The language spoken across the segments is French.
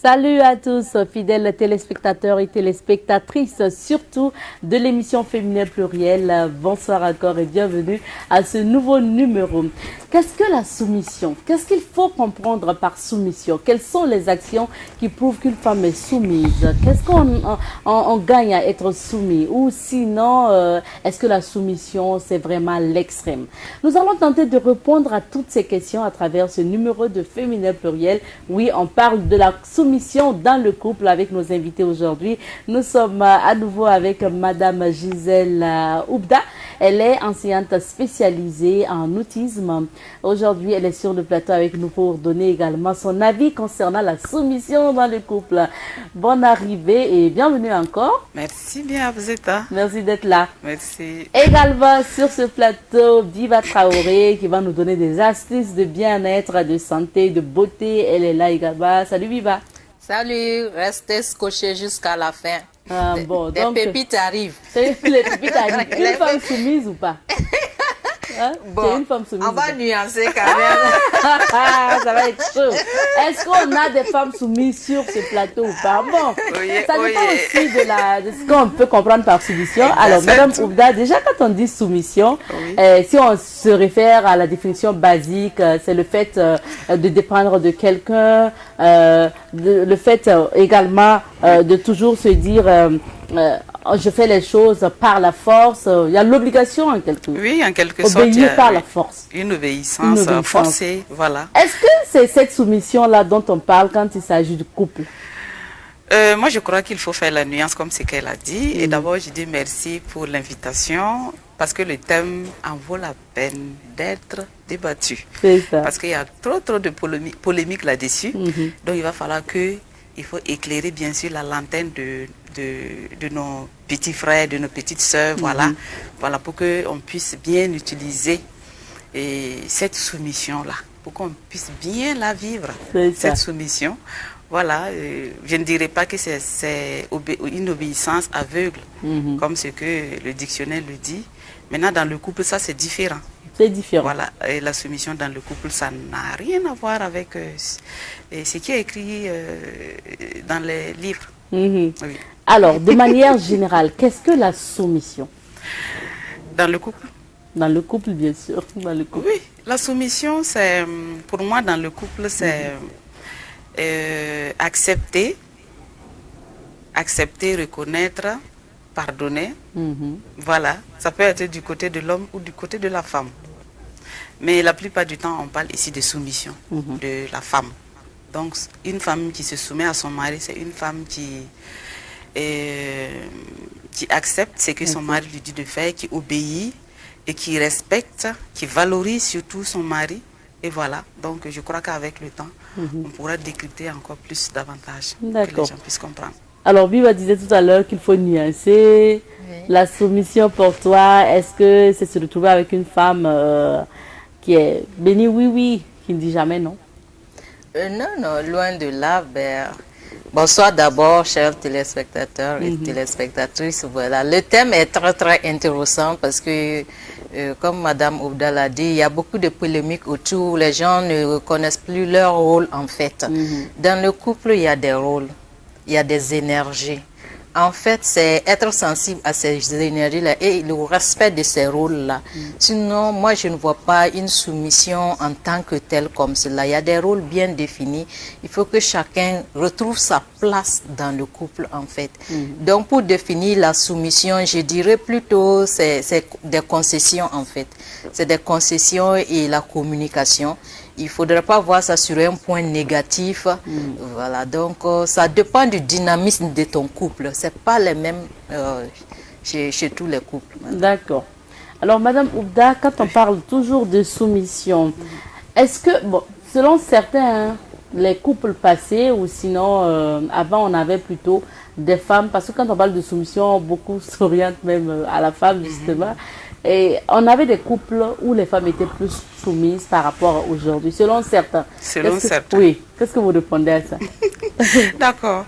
Salut à tous, fidèles téléspectateurs et téléspectatrices, surtout de l'émission Féminin Pluriel. Bonsoir encore et bienvenue à ce nouveau numéro. Qu'est-ce que la soumission? Qu'est-ce qu'il faut comprendre par soumission? Quelles sont les actions qui prouvent qu'une femme est soumise? Qu'est-ce qu'on gagne à être soumis? Ou sinon, est-ce que la soumission, c'est vraiment l'extrême? Nous allons tenter de répondre à toutes ces questions à travers ce numéro de Féminin Pluriel. Oui, on parle de la soumission dans le couple avec nos invités aujourd'hui. Nous sommes à nouveau avec Madame Gisèle Oubda. Elle est enseignante spécialisée en autisme. Aujourd'hui, elle est sur le plateau avec nous pour donner également son avis concernant la soumission dans le couple. Bonne arrivée et bienvenue encore. Merci bien, Abzeta. Merci d'être là. Merci. Également sur ce plateau, Biba Traoré qui va nous donner des astuces de bien-être, de santé, de beauté. Elle est là également. Salut Biba. Salut, restez scotchés jusqu'à la fin. Ah, bon, les pépites arrivent. Les pépites arrivent. Une femme soumise ou pas? Hein? Bon, une femme soumise. On va nuancer quand même. Ça va être chaud. Est-ce qu'on a des femmes soumises sur ce plateau ou pas? Bon, ça dépend aussi de ce qu'on peut comprendre par soumission. Alors, Madame Oubda, déjà quand on dit soumission, si on se réfère à la définition basique, c'est le fait de dépendre de quelqu'un, le fait également de toujours se dire je fais les choses par la force. Il y a l'obligation en quelque sorte. Oui, en quelque sorte. Obéir par la force. Une obéissance forcée, voilà. Est-ce que c'est cette soumission-là dont on parle quand il s'agit du couple? Moi, je crois qu'il faut faire la nuance comme ce qu'elle a dit. Et d'abord, je dis merci pour l'invitation parce que le thème en vaut la peine d'être débattu. C'est ça. Parce qu'il y a trop de polémiques là-dessus. Donc, il va falloir il faut éclairer bien sûr la lanterne de nos petits frères, de nos petites sœurs, voilà, pour qu'on puisse bien utiliser cette soumission-là, pour qu'on puisse bien la vivre, cette soumission. Voilà, je ne dirais pas que c'est une obéissance aveugle, comme ce que le dictionnaire le dit. Maintenant, dans le couple, ça c'est différent. C'est différent. Voilà, et la soumission dans le couple, ça n'a rien à voir avec ce qui est écrit dans les livres. Oui. Alors, de manière générale, qu'est-ce que la soumission? Dans le couple? Dans le couple, bien sûr. Dans le couple. Oui, la soumission, c'est, pour moi, dans le couple, c'est accepter, reconnaître, pardonner. Voilà, ça peut être du côté de l'homme ou du côté de la femme. Mais la plupart du temps, on parle ici de soumission de la femme. Donc, une femme qui se soumet à son mari, c'est une femme qui accepte ce que son mari lui dit de faire, qui obéit et qui respecte, qui valorise surtout son mari. Et voilà, donc je crois qu'avec le temps, on pourra décrypter encore plus davantage, que les gens puissent comprendre. Alors, Biba disait tout à l'heure qu'il faut nuancer. La soumission pour toi, est-ce que c'est se retrouver avec une femme qui est bénie, oui, qui ne dit jamais non? Non, loin de là. Bonsoir d'abord, chers téléspectateurs et téléspectatrices. Voilà, le thème est très intéressant parce que, comme Madame Oubda l'a dit, il y a beaucoup de polémiques autour. Les gens ne reconnaissent plus leur rôle en fait. Dans le couple, il y a des rôles, il y a des énergies. En fait, c'est être sensible à ces énergies-là et le respect de ces rôles-là. Sinon, moi, je ne vois pas une soumission en tant que telle comme cela. Il y a des rôles bien définis. Il faut que chacun retrouve sa place dans le couple, en fait. Donc, pour définir la soumission, je dirais plutôt c'est des concessions, en fait. C'est des concessions et la communication. Il ne faudrait pas voir ça sur un point négatif. Voilà, donc ça dépend du dynamisme de ton couple. Ce n'est pas les mêmes chez tous les couples. D'accord. Alors, Madame Oubda, quand on parle toujours de soumission, est-ce que, bon, selon certains, les couples passés, ou sinon, avant, on avait plutôt des femmes, parce que quand on parle de soumission, beaucoup s'orientent même à la femme, justement. Et on avait des couples où les femmes étaient plus soumises par rapport à aujourd'hui, selon certains. Selon certains. Oui. Qu'est-ce que vous répondez à ça? D'accord.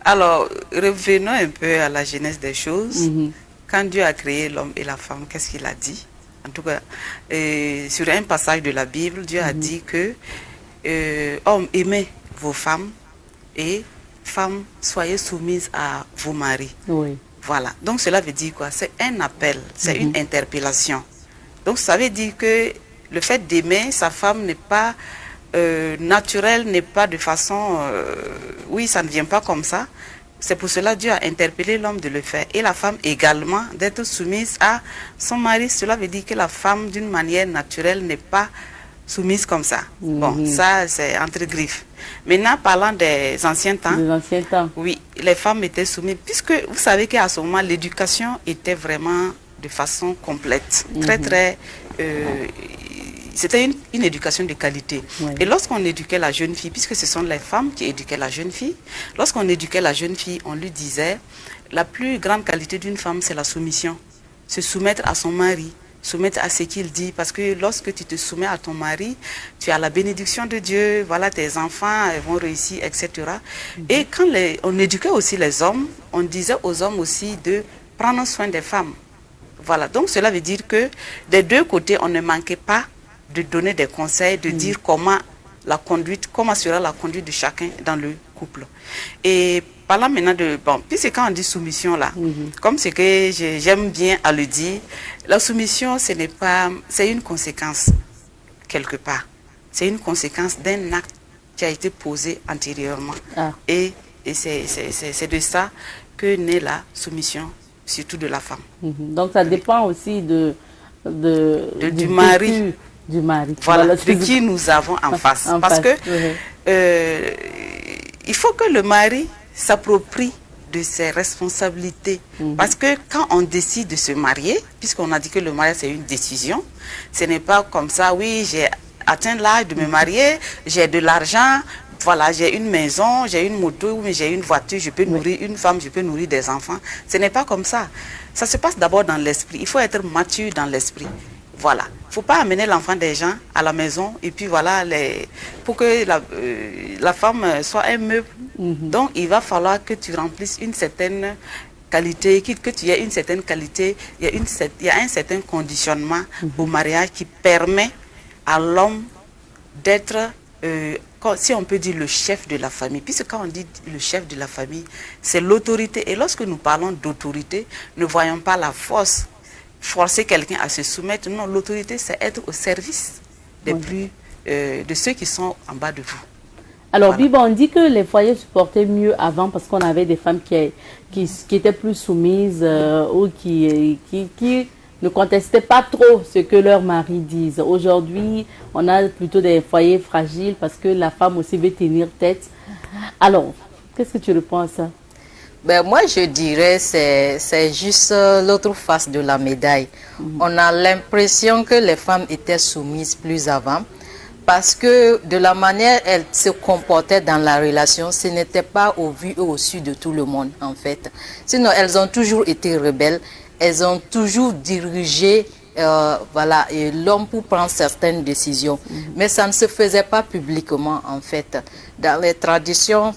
Alors, revenons un peu à la genèse des choses. Quand Dieu a créé l'homme et la femme, qu'est-ce qu'il a dit? En tout cas, sur un passage de la Bible, Dieu a dit que hommes, aimez vos femmes et femmes, soyez soumises à vos maris. Oui. Voilà. Donc cela veut dire quoi? C'est un appel, c'est une interpellation. Donc ça veut dire que le fait d'aimer sa femme n'est pas naturel, n'est pas de façon... oui, ça ne vient pas comme ça. C'est pour cela que Dieu a interpellé l'homme de le faire. Et la femme également, d'être soumise à son mari. Cela veut dire que la femme, d'une manière naturelle, n'est pas soumise comme ça. Bon, ça, c'est entre griffes. Maintenant, parlant des anciens temps. Des anciens temps. Oui, les femmes étaient soumises. Puisque vous savez qu'à ce moment, l'éducation était vraiment de façon complète. Très, c'était une éducation de qualité. Ouais. Et lorsqu'on éduquait la jeune fille, puisque ce sont les femmes qui éduquaient la jeune fille, lorsqu'on éduquait la jeune fille, on lui disait, la plus grande qualité d'une femme, c'est la soumission. Se soumettre à son mari, soumettre à ce qu'il dit, parce que lorsque tu te soumets à ton mari, tu as la bénédiction de Dieu, voilà, tes enfants vont réussir, etc. Et quand on éduquait aussi les hommes, on disait aux hommes aussi de prendre soin des femmes. Voilà, donc cela veut dire que des deux côtés, on ne manquait pas de donner des conseils, de dire comment sera la conduite de chacun dans le couple. Et parlant maintenant de... Bon, puisque quand on dit soumission là, comme c'est que j'aime bien à le dire, la soumission, ce n'est pas... C'est une conséquence, quelque part. C'est une conséquence d'un acte qui a été posé antérieurement. Ah. Et c'est de ça que naît la soumission, surtout de la femme. Donc ça dépend aussi du mari. Du mari. Voilà, de qui nous avons en face. Parce que il faut que le mari s'approprie de ses responsabilités. Parce que quand on décide de se marier, puisqu'on a dit que le mariage c'est une décision, ce n'est pas comme ça, oui, j'ai atteint l'âge de me marier, j'ai de l'argent, voilà, j'ai une maison, j'ai une moto, mais j'ai une voiture, je peux nourrir une femme, je peux nourrir des enfants. Ce n'est pas comme ça. Ça se passe d'abord dans l'esprit. Il faut être mature dans l'esprit. Voilà. Il ne faut pas amener l'enfant des gens à la maison et puis voilà, pour que la femme soit un meuble. Donc, il va falloir que tu remplisses une certaine qualité, que tu aies une certaine qualité, il y a un certain conditionnement au mariage qui permet à l'homme d'être, si on peut dire, le chef de la famille. Puisque quand on dit le chef de la famille, c'est l'autorité. Et lorsque nous parlons d'autorité, ne voyons pas la force. Forcer quelqu'un à se soumettre. Non, l'autorité, c'est être au service de ceux qui sont en bas de vous. Alors, voilà. Biba, on dit que les foyers se portaient mieux avant parce qu'on avait des femmes qui étaient plus soumises ou qui ne contestaient pas trop ce que leurs maris disent. Aujourd'hui, on a plutôt des foyers fragiles parce que la femme aussi veut tenir tête. Alors, qu'est-ce que tu réponds à ça? Ben moi, je dirais que c'est juste l'autre face de la médaille. On a l'impression que les femmes étaient soumises plus avant parce que de la manière elles se comportaient dans la relation, ce n'était pas au vu et au su de tout le monde, en fait. Sinon, elles ont toujours été rebelles, elles ont toujours dirigé voilà, l'homme pour prendre certaines décisions. Mais ça ne se faisait pas publiquement, en fait. Dans les traditions,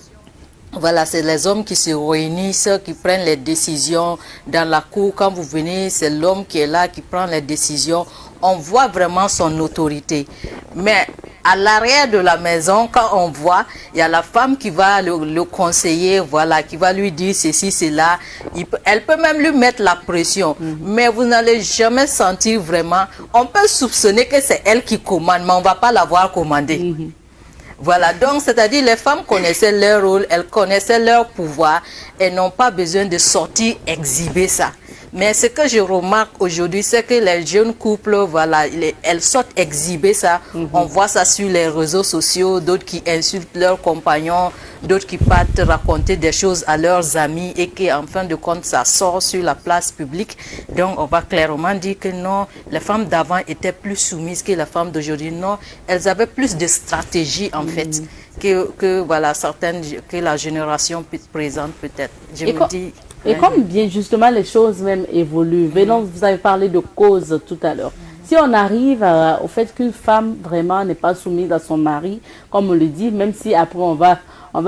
voilà, c'est les hommes qui se réunissent, qui prennent les décisions dans la cour. Quand vous venez, c'est l'homme qui est là, qui prend les décisions. On voit vraiment son autorité. Mais à l'arrière de la maison, quand on voit, il y a la femme qui va le conseiller, voilà, qui va lui dire ceci, cela. Elle peut même lui mettre la pression. Mais vous n'allez jamais sentir vraiment. On peut soupçonner que c'est elle qui commande, mais on ne va pas la voir commander. Voilà, donc c'est-à-dire les femmes connaissaient leur rôle, elles connaissaient leur pouvoir, elles n'ont pas besoin de sortir exhiber ça. Mais ce que je remarque aujourd'hui, c'est que les jeunes couples, voilà, elles sortent exhiber ça. On voit ça sur les réseaux sociaux, d'autres qui insultent leurs compagnons, d'autres qui partent raconter des choses à leurs amis et qui, en fin de compte, ça sort sur la place publique. Donc, on va clairement dire que non, les femmes d'avant étaient plus soumises que les femmes d'aujourd'hui. Non, elles avaient plus de stratégie, en fait, que voilà, certaines, que la génération présente peut-être. Je me dis... Et comme bien justement les choses même évoluent, venons, vous avez parlé de cause tout à l'heure. Si on arrive au fait qu'une femme vraiment n'est pas soumise à son mari, comme on le dit, même si après on va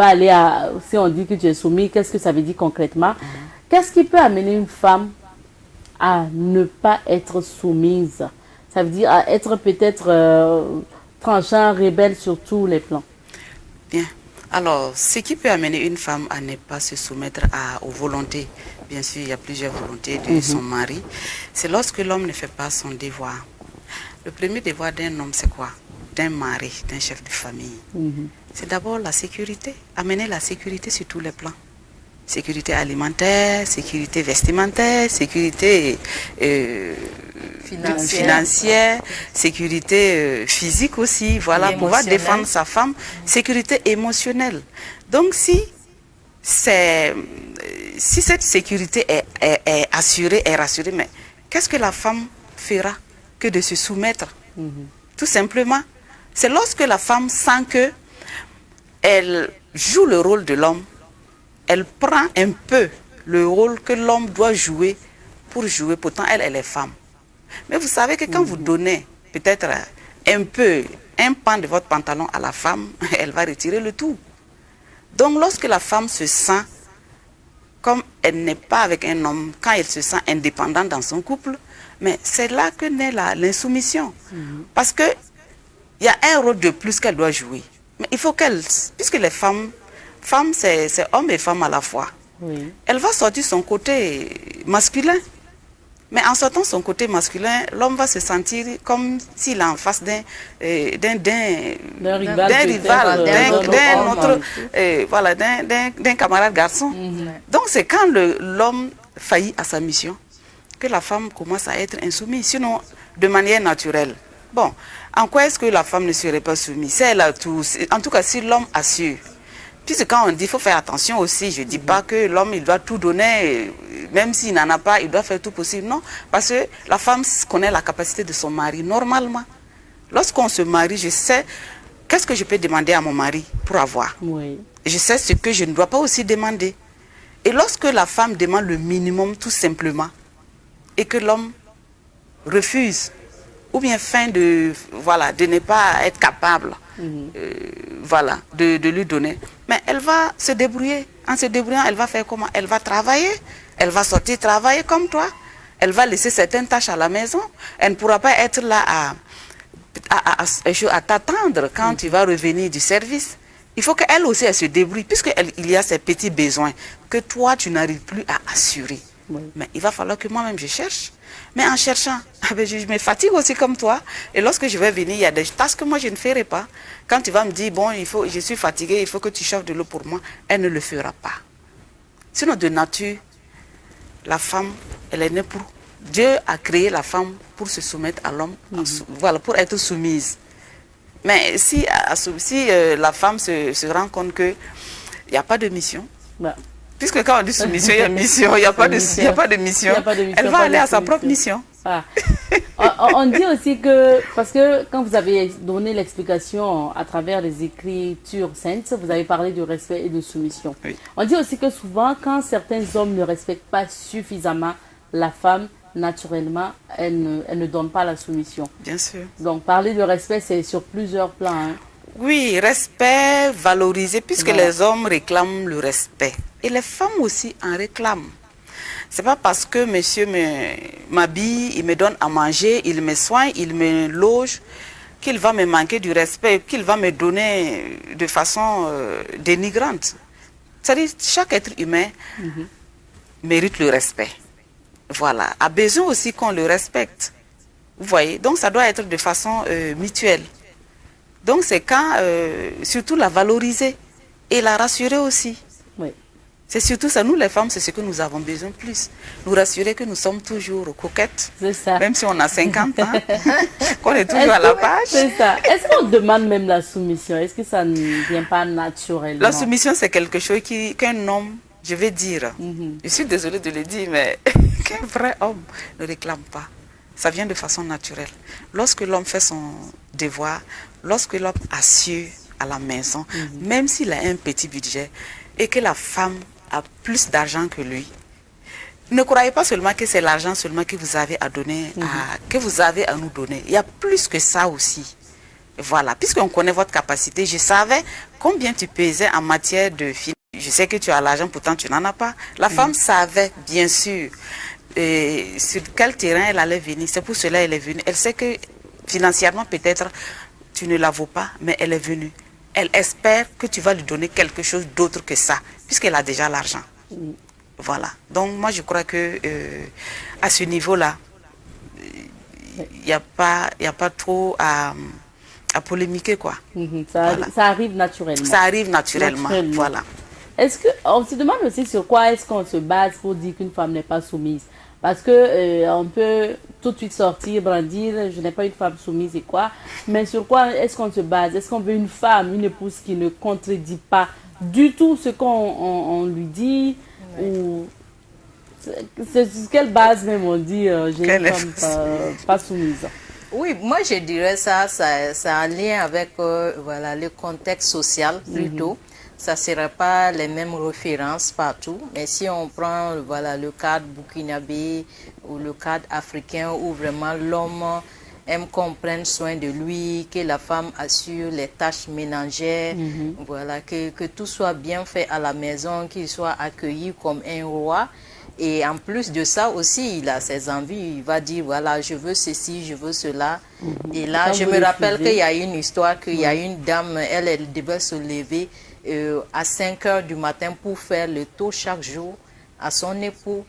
aller à, si on dit que tu es soumis, qu'est-ce que ça veut dire concrètement? Qu'est-ce qui peut amener une femme à ne pas être soumise? Ça veut dire à être peut-être tranchant, rebelle sur tous les plans. Bien. Alors, ce qui peut amener une femme à ne pas se soumettre aux volontés, bien sûr, il y a plusieurs volontés de son mari, c'est lorsque l'homme ne fait pas son devoir. Le premier devoir d'un homme, c'est quoi? D'un mari, d'un chef de famille. C'est d'abord la sécurité, amener la sécurité sur tous les plans. Sécurité alimentaire, sécurité vestimentaire, sécurité financière, sécurité physique aussi, voilà, pouvoir défendre sa femme, sécurité émotionnelle. Donc si cette sécurité est assurée, est rassurée, mais qu'est-ce que la femme fera que de se soumettre? Tout simplement, c'est lorsque la femme sent que elle joue le rôle de l'homme, elle prend un peu le rôle que l'homme doit jouer pour jouer. Pourtant, elle est femme. Mais vous savez que quand vous donnez peut-être un peu, un pan de votre pantalon à la femme, elle va retirer le tout. Donc, lorsque la femme se sent comme elle n'est pas avec un homme, quand elle se sent indépendante dans son couple, mais c'est là que naît l'insoumission. Parce qu'il y a un rôle de plus qu'elle doit jouer. Mais il faut qu'elle, puisque les femmes c'est homme et femme à la fois. Elle va sortir son côté masculin. Mais en sortant son côté masculin, l'homme va se sentir comme s'il est en face d'un rival, d'un camarade garçon. Donc c'est quand l'homme faillit à sa mission que la femme commence à être insoumise, sinon de manière naturelle. Bon, en quoi est-ce que la femme ne serait pas soumise? Si elle a tout, en tout cas, si l'homme assure. Puisque quand on dit qu'il faut faire attention aussi, je ne dis pas que l'homme il doit tout donner, même s'il n'en a pas, il doit faire tout possible. Non, parce que la femme connaît la capacité de son mari normalement. Lorsqu'on se marie, je sais qu'est-ce que je peux demander à mon mari pour avoir. Je sais ce que je ne dois pas aussi demander. Et lorsque la femme demande le minimum tout simplement, et que l'homme refuse, ou bien feint de ne pas être capable de lui donner. Mais elle va se débrouiller. En se débrouillant, elle va faire comment? Elle va travailler. Elle va sortir travailler comme toi. Elle va laisser certaines tâches à la maison. Elle ne pourra pas être là à t'attendre quand tu vas revenir du service. Il faut qu'elle aussi elle se débrouille, puisqu'il y a ces petits besoins que toi, tu n'arrives plus à assurer. Mais il va falloir que moi-même je cherche. Mais en cherchant, je me fatigue aussi comme toi. Et lorsque je vais venir, il y a des tâches que moi je ne ferai pas. Quand tu vas me dire, bon, je suis fatiguée, il faut que tu chauffes de l'eau pour moi, elle ne le fera pas. Sinon, de nature, la femme, elle est née pour... Dieu a créé la femme pour se soumettre à l'homme, pour être soumise. Mais si la femme se rend compte qu'il n'y a pas de mission, puisque quand on dit soumission, il y a mission, il n'y a pas de mission, elle va aller à sa propre mission. On dit aussi que, parce que quand vous avez donné l'explication à travers les Écritures saintes, vous avez parlé de respect et de soumission. On dit aussi que souvent, quand certains hommes ne respectent pas suffisamment la femme, naturellement, elle ne donne pas la soumission. Bien sûr. Donc, parler de respect, c'est sur plusieurs plans. Oui, respect, valoriser, puisque les hommes réclament le respect. Et les femmes aussi en réclament. Ce n'est pas parce que monsieur m'habille, il me donne à manger, il me soigne, il me loge, qu'il va me manquer du respect, qu'il va me donner de façon dénigrante. C'est-à-dire chaque être humain mérite le respect. Voilà, a besoin aussi qu'on le respecte. Vous voyez, donc ça doit être de façon mutuelle. Donc c'est quand, surtout la valoriser et la rassurer aussi. C'est surtout ça, nous les femmes, c'est ce que nous avons besoin plus. Nous rassurer que nous sommes toujours coquettes, même si on a 50 ans, qu'on est toujours à la page. C'est ça. Est-ce qu'on demande même la soumission? Est-ce que ça ne vient pas naturellement? La soumission, c'est quelque chose qu'un homme, je vais dire, je suis désolée de le dire, mais qu'un vrai homme ne réclame pas. Ça vient de façon naturelle. Lorsque l'homme fait son devoir, lorsque l'homme assure à la maison, même s'il a un petit budget, et que la femme a plus d'argent que lui, ne croyez pas seulement que c'est l'argent seulement que vous avez à donner, que vous avez à nous donner. Il y a plus que ça aussi. Voilà, puisqu'on connaît votre capacité, je savais combien tu pesais en matière de finances. Je sais que tu as l'argent, pourtant tu n'en as pas. La femme savait, bien sûr, sur quel terrain elle allait venir. C'est pour cela qu'elle est venue. Elle sait que financièrement, peut-être, tu ne la vaux pas, mais elle est venue. elle espère que tu vas lui donner quelque chose d'autre que ça, puisqu'elle a déjà l'argent. Voilà. Donc moi je crois que à ce niveau-là, il n'y a pas trop à polémiquer, quoi. Ça arrive naturellement. Ça arrive naturellement. Voilà. Est-ce qu'on se demande aussi sur quoi est-ce qu'on se base pour dire qu'une femme n'est pas soumise? Parce que on peut tout de suite sortir, brandir, je n'ai pas une femme soumise et quoi. Mais sur quoi est-ce qu'on se base? Est-ce qu'on veut une femme, une épouse qui ne contredit pas du tout ce qu'on lui dit? Ou c'est sur quelle base même on dit j'ai une femme pas soumise? Oui, moi je dirais ça a un lien avec voilà, le contexte social plutôt. Ça ne serait pas les mêmes références partout, mais si on prend voilà, le cadre burkinabé ou le cadre africain où vraiment l'homme aime qu'on prenne soin de lui, que la femme assure les tâches ménagères, voilà, que tout soit bien fait à la maison, qu'il soit accueilli comme un roi. Et en plus de ça aussi, il a ses envies. Il va dire, voilà, je veux ceci, je veux cela. Et là, je me rappelle qu'il y a une histoire, qu'il y a une dame, elle devait se lever à 5 heures du matin pour faire le tour chaque jour à son époux.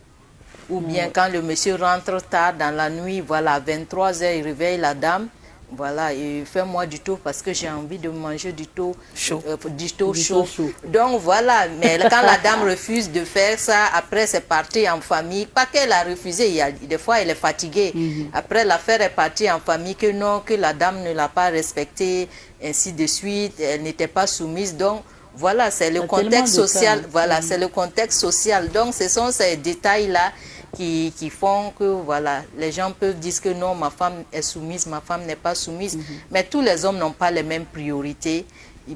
Ou bien quand le monsieur rentre tard dans la nuit, voilà, à 23 heures, il réveille la dame. Voilà, et fais-moi du tour parce que j'ai envie de manger du tour chaud. Donc voilà, mais quand la dame refuse de faire ça, après c'est parti en famille. Pas qu'elle a refusé, des fois elle est fatiguée. Après l'affaire est partie en famille que non, que la dame ne l'a pas respectée, ainsi de suite, elle n'était pas soumise. Donc voilà, c'est le contexte social. Voilà, c'est le contexte social. Donc ce sont ces détails-là qui font que voilà, les gens peuvent dire que non, ma femme est soumise, ma femme n'est pas soumise. Mais tous les hommes n'ont pas les mêmes priorités,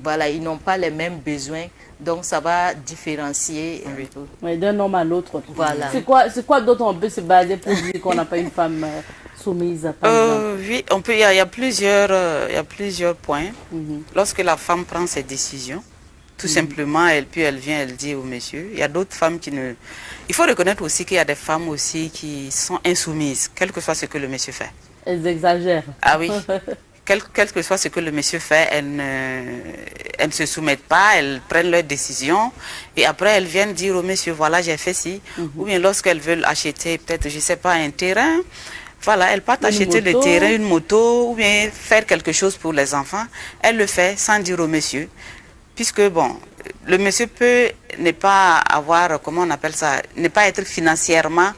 voilà, ils n'ont pas les mêmes besoins. Donc ça va différencier un peu. Oui, d'un homme à l'autre. Voilà. C'est quoi d'autre on peut se baser pour dire qu'on n'a pas une femme soumise, par exemple? Oui, on peut, il y a plusieurs points. Lorsque la femme prend ses décisions, tout simplement, elle vient, elle dit au monsieur. Il y a d'autres femmes qui ne... Il faut reconnaître aussi qu'il y a des femmes aussi qui sont insoumises, quel que soit ce que le monsieur fait. Elles exagèrent. Ah oui. Quel que soit ce que le monsieur fait, elles ne se soumettent pas, elles prennent leurs décisions. Et après, elles viennent dire au monsieur, voilà, j'ai fait ci. Ou bien lorsqu'elles veulent acheter, peut-être, je ne sais pas, un terrain. Voilà, elles partent acheter le terrain, une moto, ou bien faire quelque chose pour les enfants. Elle le fait sans dire au monsieur. Puisque, bon, le monsieur peut ne pas avoir, comment on appelle ça, ne pas être financièrement,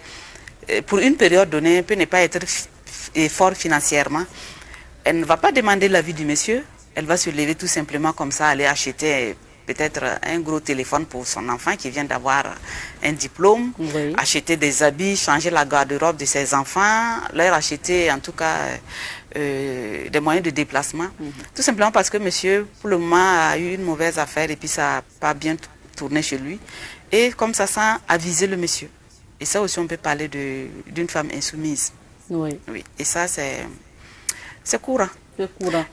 pour une période donnée, peut ne pas être fort financièrement. Elle ne va pas demander l'avis du monsieur, elle va se lever tout simplement comme ça, aller acheter peut-être un gros téléphone pour son enfant qui vient d'avoir un diplôme, acheter des habits, changer la garde-robe de ses enfants, leur acheter en tout cas des moyens de déplacement. Tout simplement parce que monsieur, pour le moment, a eu une mauvaise affaire et puis ça n'a pas bien tourné chez lui. Et comme ça, sans aviser le monsieur. Et ça aussi, on peut parler d'une femme insoumise. Oui. Et ça, c'est courant.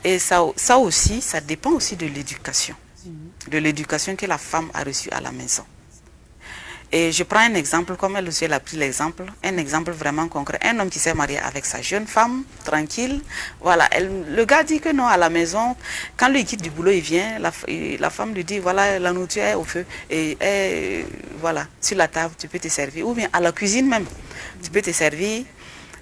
Et ça aussi, ça dépend aussi de l'éducation. De l'éducation que la femme a reçue à la maison. Et je prends un exemple, comme elle aussi elle a pris l'exemple, un exemple vraiment concret. Un homme qui s'est marié avec sa jeune femme, tranquille. Voilà, le gars dit que non, à la maison, quand lui quitte du boulot, il vient, la femme lui dit, voilà, la nourriture est au feu. Et voilà, sur la table, tu peux te servir. Ou bien à la cuisine même, tu peux te servir.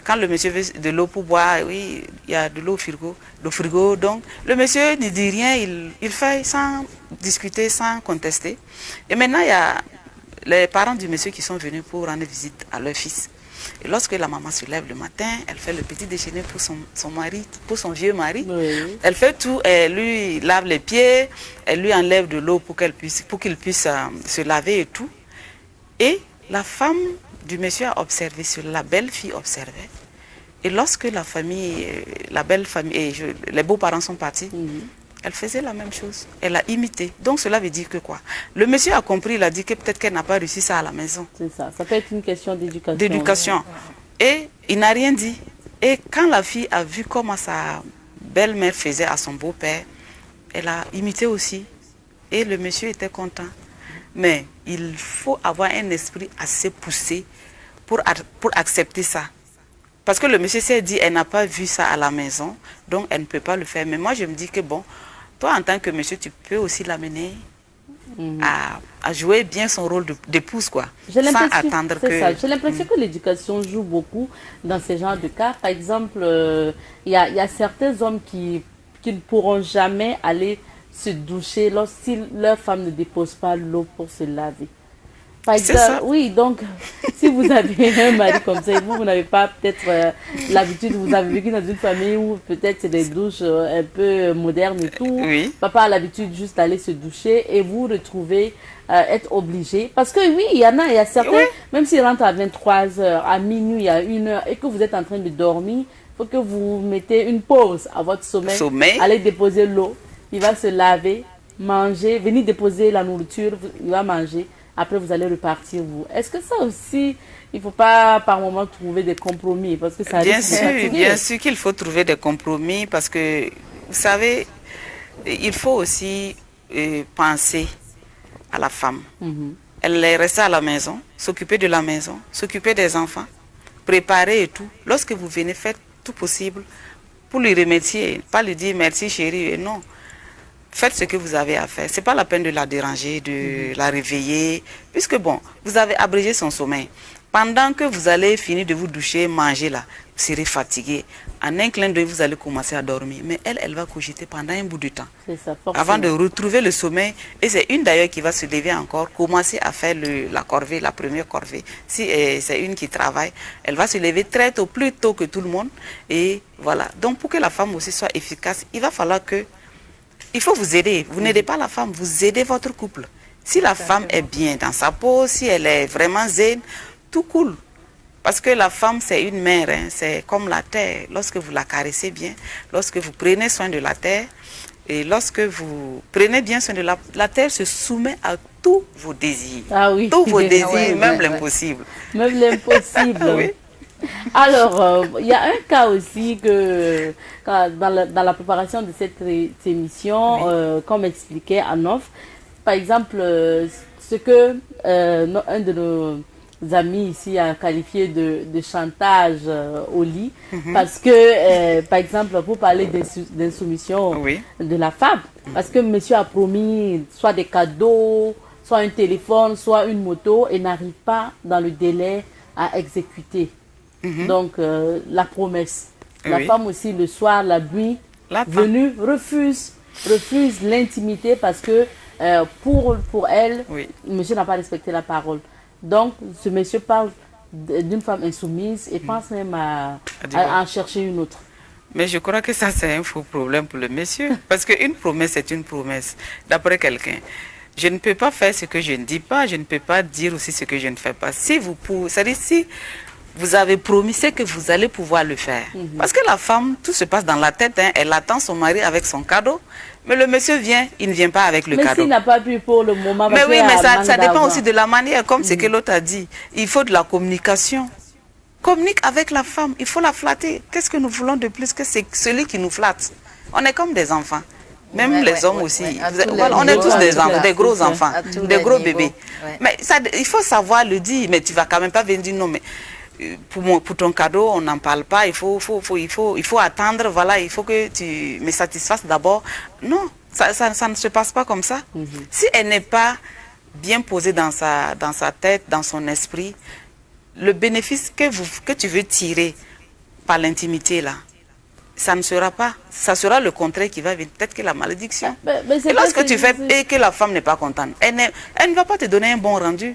Quand le monsieur veut de l'eau pour boire, oui, il y a de l'eau au frigo. Donc, le monsieur ne dit rien, il fait sans discuter, sans contester. Et maintenant, il y a les parents du monsieur qui sont venus pour rendre visite à leur fils. Et lorsque la maman se lève le matin, elle fait le petit déjeuner pour son mari, pour son vieux mari. Oui. Elle fait tout, elle lui lave les pieds, elle lui enlève de l'eau pour qu'il puisse se laver et tout. Et la femme du monsieur a observé cela, la belle-fille observait. Et lorsque la famille, la belle famille et les beaux-parents sont partis, elle faisait la même chose. Elle a imité. Donc cela veut dire que quoi? Le monsieur a compris, il a dit que peut-être qu'elle n'a pas réussi ça à la maison. C'est ça. Ça peut être une question d'éducation. D'éducation. Et il n'a rien dit. Et quand la fille a vu comment sa belle-mère faisait à son beau-père, elle a imité aussi. Et le monsieur était content. Mais il faut avoir un esprit assez poussé pour accepter ça. Parce que le monsieur s'est dit, elle n'a pas vu ça à la maison, donc elle ne peut pas le faire. Mais moi, je me dis que bon, toi, en tant que monsieur, tu peux aussi l'amener à jouer bien son rôle d'épouse, quoi. Sans attendre que... J'ai l'impression que l'éducation joue beaucoup dans ce genre de cas. Par exemple, il y a certains hommes qui ne pourront jamais aller se doucher lorsque leur femme ne dépose pas l'eau pour se laver. Par exemple, oui, donc, si vous avez un mari comme ça et vous n'avez pas peut-être l'habitude, vous avez vécu dans une famille où peut-être c'est des douches un peu modernes et tout. Oui. Papa a l'habitude juste d'aller se doucher et vous retrouvez être obligé. Parce que oui, il y a certains, même s'ils rentrent à 23 h, à minuit, à 1 h et que vous êtes en train de dormir, il faut que vous mettez une pause à votre sommeil. Allez déposer l'eau, il va se laver, manger, venir déposer la nourriture, il va manger. Après, vous allez repartir, vous. Est-ce que ça aussi, il ne faut pas par moment trouver des compromis parce que ça bien sûr qu'il faut trouver des compromis parce que, vous savez, il faut aussi penser à la femme. Elle est restée à la maison, s'occuper de la maison, s'occuper des enfants, préparer et tout. Lorsque vous venez, faites tout possible pour lui remercier, pas lui dire merci chérie, non. Faites ce que vous avez à faire. Ce n'est pas la peine de la déranger, de la réveiller, puisque bon, vous avez abrégé son sommeil. Pendant que vous allez finir de vous doucher, manger là, vous serez fatigué. En un clin d'œil, vous allez commencer à dormir. Mais elle va cogiter pendant un bout de temps. Ça, avant de retrouver le sommeil. Et c'est une d'ailleurs qui va se lever encore, commencer à faire la corvée, la première corvée. Si c'est une qui travaille, elle va se lever très tôt, plus tôt que tout le monde. Et voilà. Donc pour que la femme aussi soit efficace, il va falloir que... Il faut vous aider. Vous n'aidez pas la femme, vous aidez votre couple. Si la femme est bien dans sa peau, si elle est vraiment zen, tout coule. Parce que la femme, c'est une mère, hein, c'est comme la terre. Lorsque vous la caressez bien, lorsque vous prenez soin de la terre, et lorsque vous prenez bien soin de la terre, se soumet à tous vos désirs. Ah oui. Tous vos désirs, même l'impossible. Même l'impossible. Oui. Alors, il y a un cas aussi que dans la préparation de cette émission, comme expliquait Anof, par exemple, ce que un de nos amis ici a qualifié de chantage au lit, parce que, par exemple, pour parler d'insoumission de la femme, parce que monsieur a promis soit des cadeaux, soit un téléphone, soit une moto, et n'arrive pas dans le délai à exécuter. Donc, la promesse. La femme aussi, le soir, la nuit, venue, refuse l'intimité parce que pour elle, monsieur n'a pas respecté la parole. Donc, ce monsieur parle d'une femme insoumise et pense même à en chercher une autre. Mais je crois que ça, c'est un faux problème pour le monsieur. Parce qu'une promesse est une promesse, d'après quelqu'un. Je ne peux pas faire ce que je ne dis pas, je ne peux pas dire aussi ce que je ne fais pas. Si vous avez promis, c'est que vous allez pouvoir le faire. Parce que la femme, tout se passe dans la tête. Hein. Elle attend son mari avec son cadeau. Mais le monsieur vient, il ne vient pas avec le cadeau. Mais s'il n'a pas pu pour le moment... Mais oui, mais ça dépend aussi de la manière, comme ce que l'autre a dit. Il faut de la communication. Communique avec la femme, il faut la flatter. Qu'est-ce que nous voulons de plus que c'est celui qui nous flatte? On est comme des enfants. Même les hommes aussi. On est tous des enfants, des gros enfants, des gros bébés. Mais ça, il faut savoir le dire. Mais tu ne vas quand même pas venir dire non, mais... Pour ton cadeau, on n'en parle pas, il faut attendre, voilà, il faut que tu me satisfasses d'abord. Non, ça ne se passe pas comme ça. Si elle n'est pas bien posée dans sa tête, dans son esprit, le bénéfice que tu veux tirer par l'intimité, là, ça ne sera pas. Ça sera le contraire qui va venir. Peut-être que la malédiction. Et lorsque tu fais et que la femme n'est pas contente, elle ne va pas te donner un bon rendu.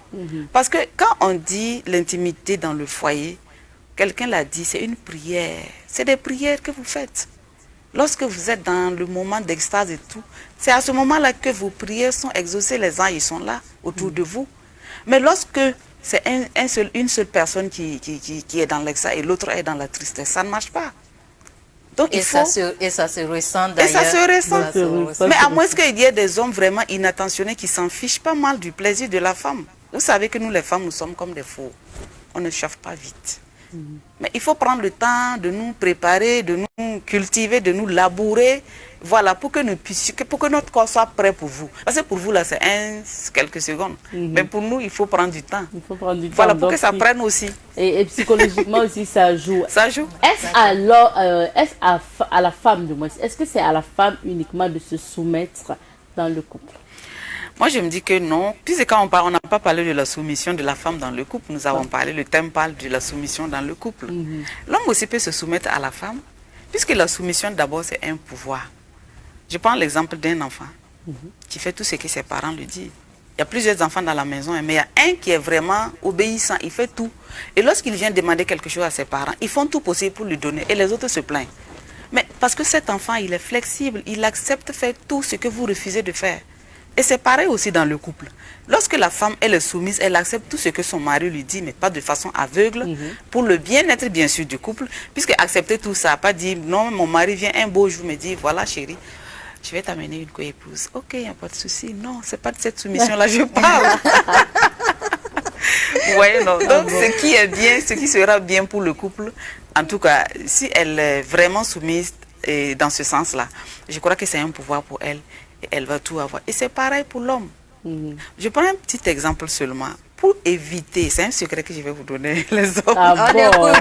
Parce que quand on dit l'intimité dans le foyer, quelqu'un l'a dit, c'est une prière. C'est des prières que vous faites. Lorsque vous êtes dans le moment d'extase et tout, c'est à ce moment-là que vos prières sont exaucées. Les anges, ils sont là, autour de vous. Mais lorsque c'est une seule personne qui est dans l'extase et l'autre est dans la tristesse, ça ne marche pas. Donc, ça se ressent d'ailleurs. Et ça se ressent. Mais à moins qu'il y ait des hommes vraiment inattentionnés qui s'en fichent pas mal du plaisir de la femme. Vous savez que nous, les femmes, nous sommes comme des fous. On ne chauffe pas vite. Mais il faut prendre le temps de nous préparer, de nous cultiver, de nous labourer, voilà, pour que notre corps soit prêt pour vous. Parce que pour vous, là, c'est quelques secondes. Mais pour nous, il faut prendre du temps. Il faut prendre du temps. Voilà, pour que ça prenne aussi. Et psychologiquement aussi, ça joue. Ça joue. Est-ce alors, à la femme, du moins, est-ce que c'est à la femme uniquement de se soumettre dans le couple? Moi, je me dis que non. Puisque quand on n'a pas parlé de la soumission de la femme dans le couple, nous avons parlé, le thème parle de la soumission dans le couple. L'homme aussi peut se soumettre à la femme, puisque la soumission, d'abord, c'est un pouvoir. Je prends l'exemple d'un enfant qui fait tout ce que ses parents lui disent. Il y a plusieurs enfants dans la maison, mais il y a un qui est vraiment obéissant, il fait tout. Et lorsqu'il vient demander quelque chose à ses parents, ils font tout possible pour lui donner, et les autres se plaignent. Mais parce que cet enfant, il est flexible, il accepte de faire tout ce que vous refusez de faire. Et c'est pareil aussi dans le couple. Lorsque la femme, elle est soumise, elle accepte tout ce que son mari lui dit, mais pas de façon aveugle, pour le bien-être, bien sûr, du couple. Puisque accepter tout ça, pas dire, non, mon mari vient un beau jour me dit, voilà chérie, je vais t'amener une co-épouse. Ok, il n'y a pas de souci. Non, c'est pas de cette soumission-là, je parle. Vous voyez, non. Donc, ce qui est bien, ce qui sera bien pour le couple, en tout cas, si elle est vraiment soumise dans ce sens-là, je crois que c'est un pouvoir pour elle. Et elle va tout avoir. Et c'est pareil pour l'homme. Je prends un petit exemple seulement. Pour éviter, c'est un secret que je vais vous donner, les hommes. Ah bon,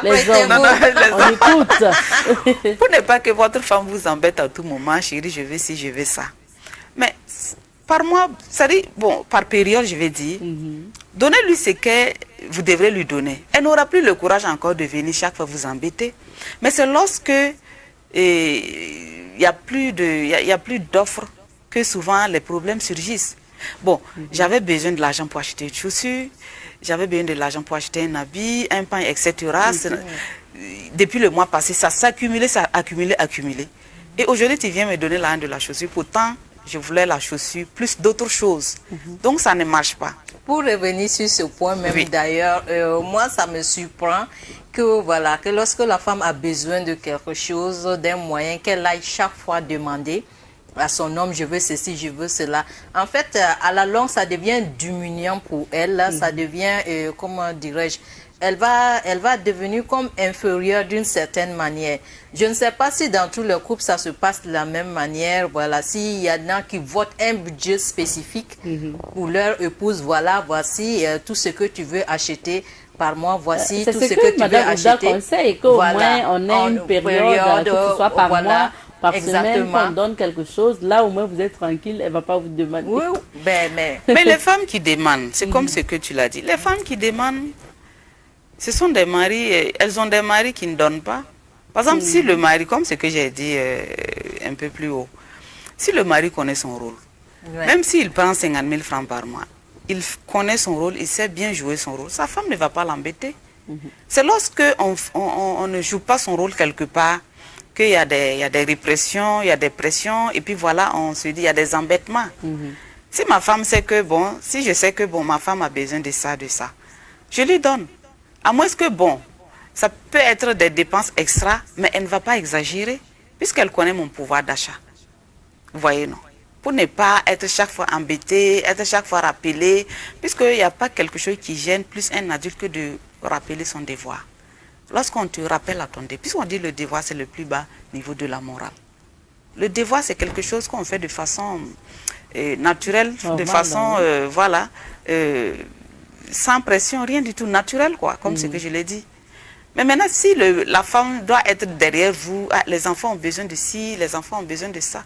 les hommes, on écoute. Pour ne pas que votre femme vous embête à tout moment, chérie, je veux ci, je veux ça. Mais par mois, ça dit, bon, par période, je vais dire, donnez-lui ce que vous devrez lui donner. Elle n'aura plus le courage encore de venir chaque fois vous embêter. Mais c'est lorsque il n'y a plus d'offres que souvent les problèmes surgissent. Bon, j'avais besoin de l'argent pour acheter une chaussure, j'avais besoin de l'argent pour acheter un habit, un pain, etc. Depuis le mois passé, ça s'accumulait, ça accumulé. Et aujourd'hui, tu viens me donner l'argent de la chaussure. Pourtant, je voulais la chaussure plus d'autres choses. Donc, ça ne marche pas. Pour revenir sur ce point même d'ailleurs, moi, ça me surprend que, voilà, que lorsque la femme a besoin de quelque chose, d'un moyen, qu'elle aille chaque fois demander à son homme, je veux ceci, je veux cela. En fait, à la longue, ça devient diminuant pour elle. Ça devient, comment dirais-je, elle va devenir comme inférieure d'une certaine manière. Je ne sais pas si dans tous les couples, ça se passe de la même manière. Voilà, s'il y en a qui votent un budget spécifique pour leur épouse, voilà, voici tout ce que tu veux acheter par mois, voici tout ce que tu veux acheter. Conseille qu'au moins on ait une période, que ce soit par mois, par semaine, qu'on donne quelque chose. Là, au moins, vous êtes tranquille, elle ne va pas vous demander. Oui, mais les femmes qui demandent, c'est comme ce que tu l'as dit. Les femmes qui demandent, ce sont des maris, elles ont des maris qui ne donnent pas. Par exemple, si le mari, comme ce que j'ai dit un peu plus haut, si le mari connaît son rôle, même s'il prend 50 000 francs par mois, il connaît son rôle, il sait bien jouer son rôle, sa femme ne va pas l'embêter. C'est lorsque on ne joue pas son rôle quelque part, qu'il y a des répressions, il y a des pressions, et puis voilà, on se dit, il y a des embêtements. Si ma femme sait que, bon, si je sais que, bon, ma femme a besoin de ça, je lui donne. À moins que, bon, ça peut être des dépenses extra, mais elle ne va pas exagérer, puisqu'elle connaît mon pouvoir d'achat. Vous voyez, non? Pour ne pas être chaque fois embêtée, être chaque fois rappelée, puisqu'il n'y a pas quelque chose qui gêne plus un adulte que de rappeler son devoir. Lorsqu'on te rappelle à ton devoir, puisqu'on dit le devoir, c'est le plus bas niveau de la morale. Le devoir, c'est quelque chose qu'on fait de façon naturelle, de façon, voilà, sans pression, rien du tout, naturel, quoi, comme ce que je l'ai dit. Mais maintenant, si la femme doit être derrière vous, les enfants ont besoin de ci, les enfants ont besoin de ça,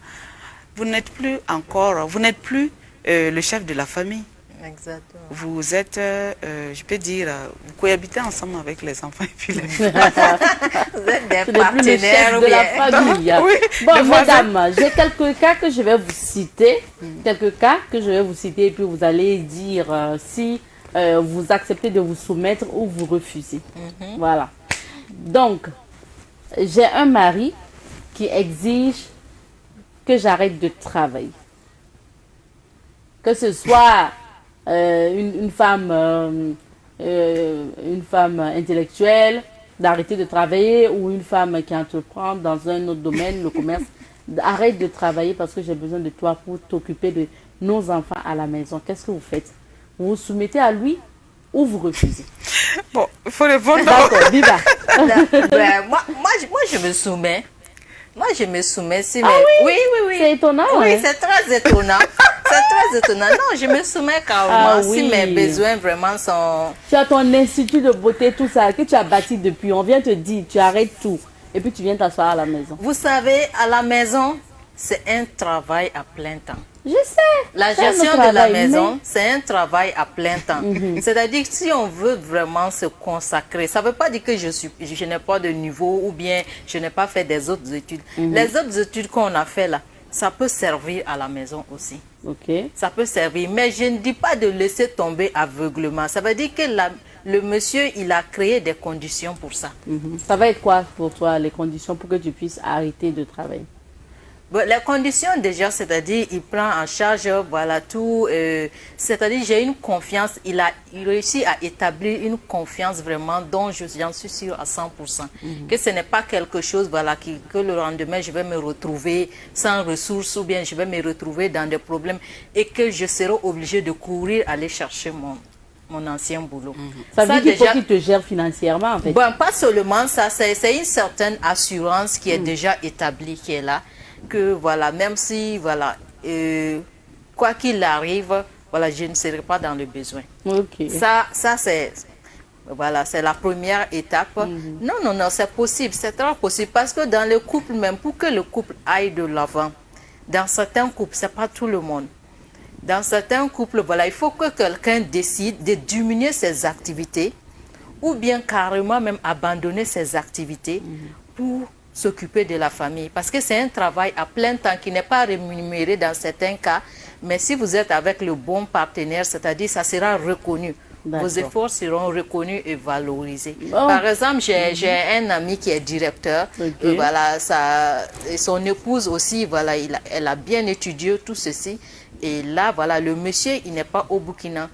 vous n'êtes plus encore, vous n'êtes plus le chef de la famille. Exactement. Vous êtes, je peux dire, vous cohabitez ensemble avec les enfants et puis les Vous êtes des partenaires de la famille. Oui, bon, madame, j'ai quelques cas que je vais vous citer. Quelques cas que je vais vous citer et puis vous allez dire si vous acceptez de vous soumettre ou vous refusez. Voilà. Donc, j'ai un mari qui exige que j'arrête de travailler. Que ce soit une femme intellectuelle, d'arrêter de travailler, ou une femme qui entreprend dans un autre domaine, le commerce, arrête de travailler parce que j'ai besoin de toi pour t'occuper de nos enfants à la maison. Qu'est-ce que vous faites? Vous vous soumettez à lui ou vous refusez? Bon, il faut répondre. D'accord, Biba. Ben, moi, je me soumets. Moi, je me soumets. Si Ah oui, oui? C'est étonnant, Oui, ouais. c'est très étonnant. C'est très étonnant. Non, je me soumets carrément. Ah Si oui. mes besoins vraiment sont... Tu as ton institut de beauté, tout ça, que tu as bâti depuis. On vient te dire, tu arrêtes tout. Et puis tu viens t'asseoir à la maison. Vous savez, à la maison, c'est un travail à plein temps. Je sais. La c'est un gestion de travail, la maison, mais- c'est un travail à plein temps. C'est-à-dire que si on veut vraiment se consacrer, ça ne veut pas dire que je n'ai pas de niveau ou bien je n'ai pas fait des autres études. Les autres études qu'on a fait là, ça peut servir à la maison aussi. Ok. Ça peut servir, mais je ne dis pas de laisser tomber aveuglement. Ça veut dire que le monsieur, il a créé des conditions pour ça. Ça va être quoi pour toi, les conditions pour que tu puisses arrêter de travailler? Bon, les conditions déjà, c'est-à-dire il prend en charge, voilà tout, c'est-à-dire j'ai une confiance, il réussit à établir une confiance vraiment dont j'en suis sûre à 100%. Que ce n'est pas quelque chose voilà, que le lendemain je vais me retrouver sans ressources ou bien je vais me retrouver dans des problèmes et que je serai obligée de courir aller chercher mon ancien boulot. Ça veut dire qu'il faut déjà- qu'il te gère financièrement, en fait. Bon, pas seulement ça, c'est une certaine assurance qui est déjà établie, qui est là, que voilà, même si, voilà, quoi qu'il arrive, voilà, je ne serai pas dans le besoin. Ok. Ça c'est, voilà, c'est la première étape. Non, c'est possible, c'est très possible, parce que dans le couple même, pour que le couple aille de l'avant, dans certains couples, c'est pas tout le monde. Dans certains couples, voilà, il faut que quelqu'un décide de diminuer ses activités ou bien carrément même abandonner ses activités pour s'occuper de la famille. Parce que c'est un travail à plein temps qui n'est pas rémunéré dans certains cas, mais si vous êtes avec le bon partenaire, c'est-à-dire ça sera reconnu. Vos efforts seront reconnus et valorisés. Bon. Par exemple, j'ai un ami qui est directeur. Ok. Voilà, et son épouse aussi, voilà, elle a bien étudié tout ceci. Et là, voilà, le monsieur, il n'est pas au Burkina.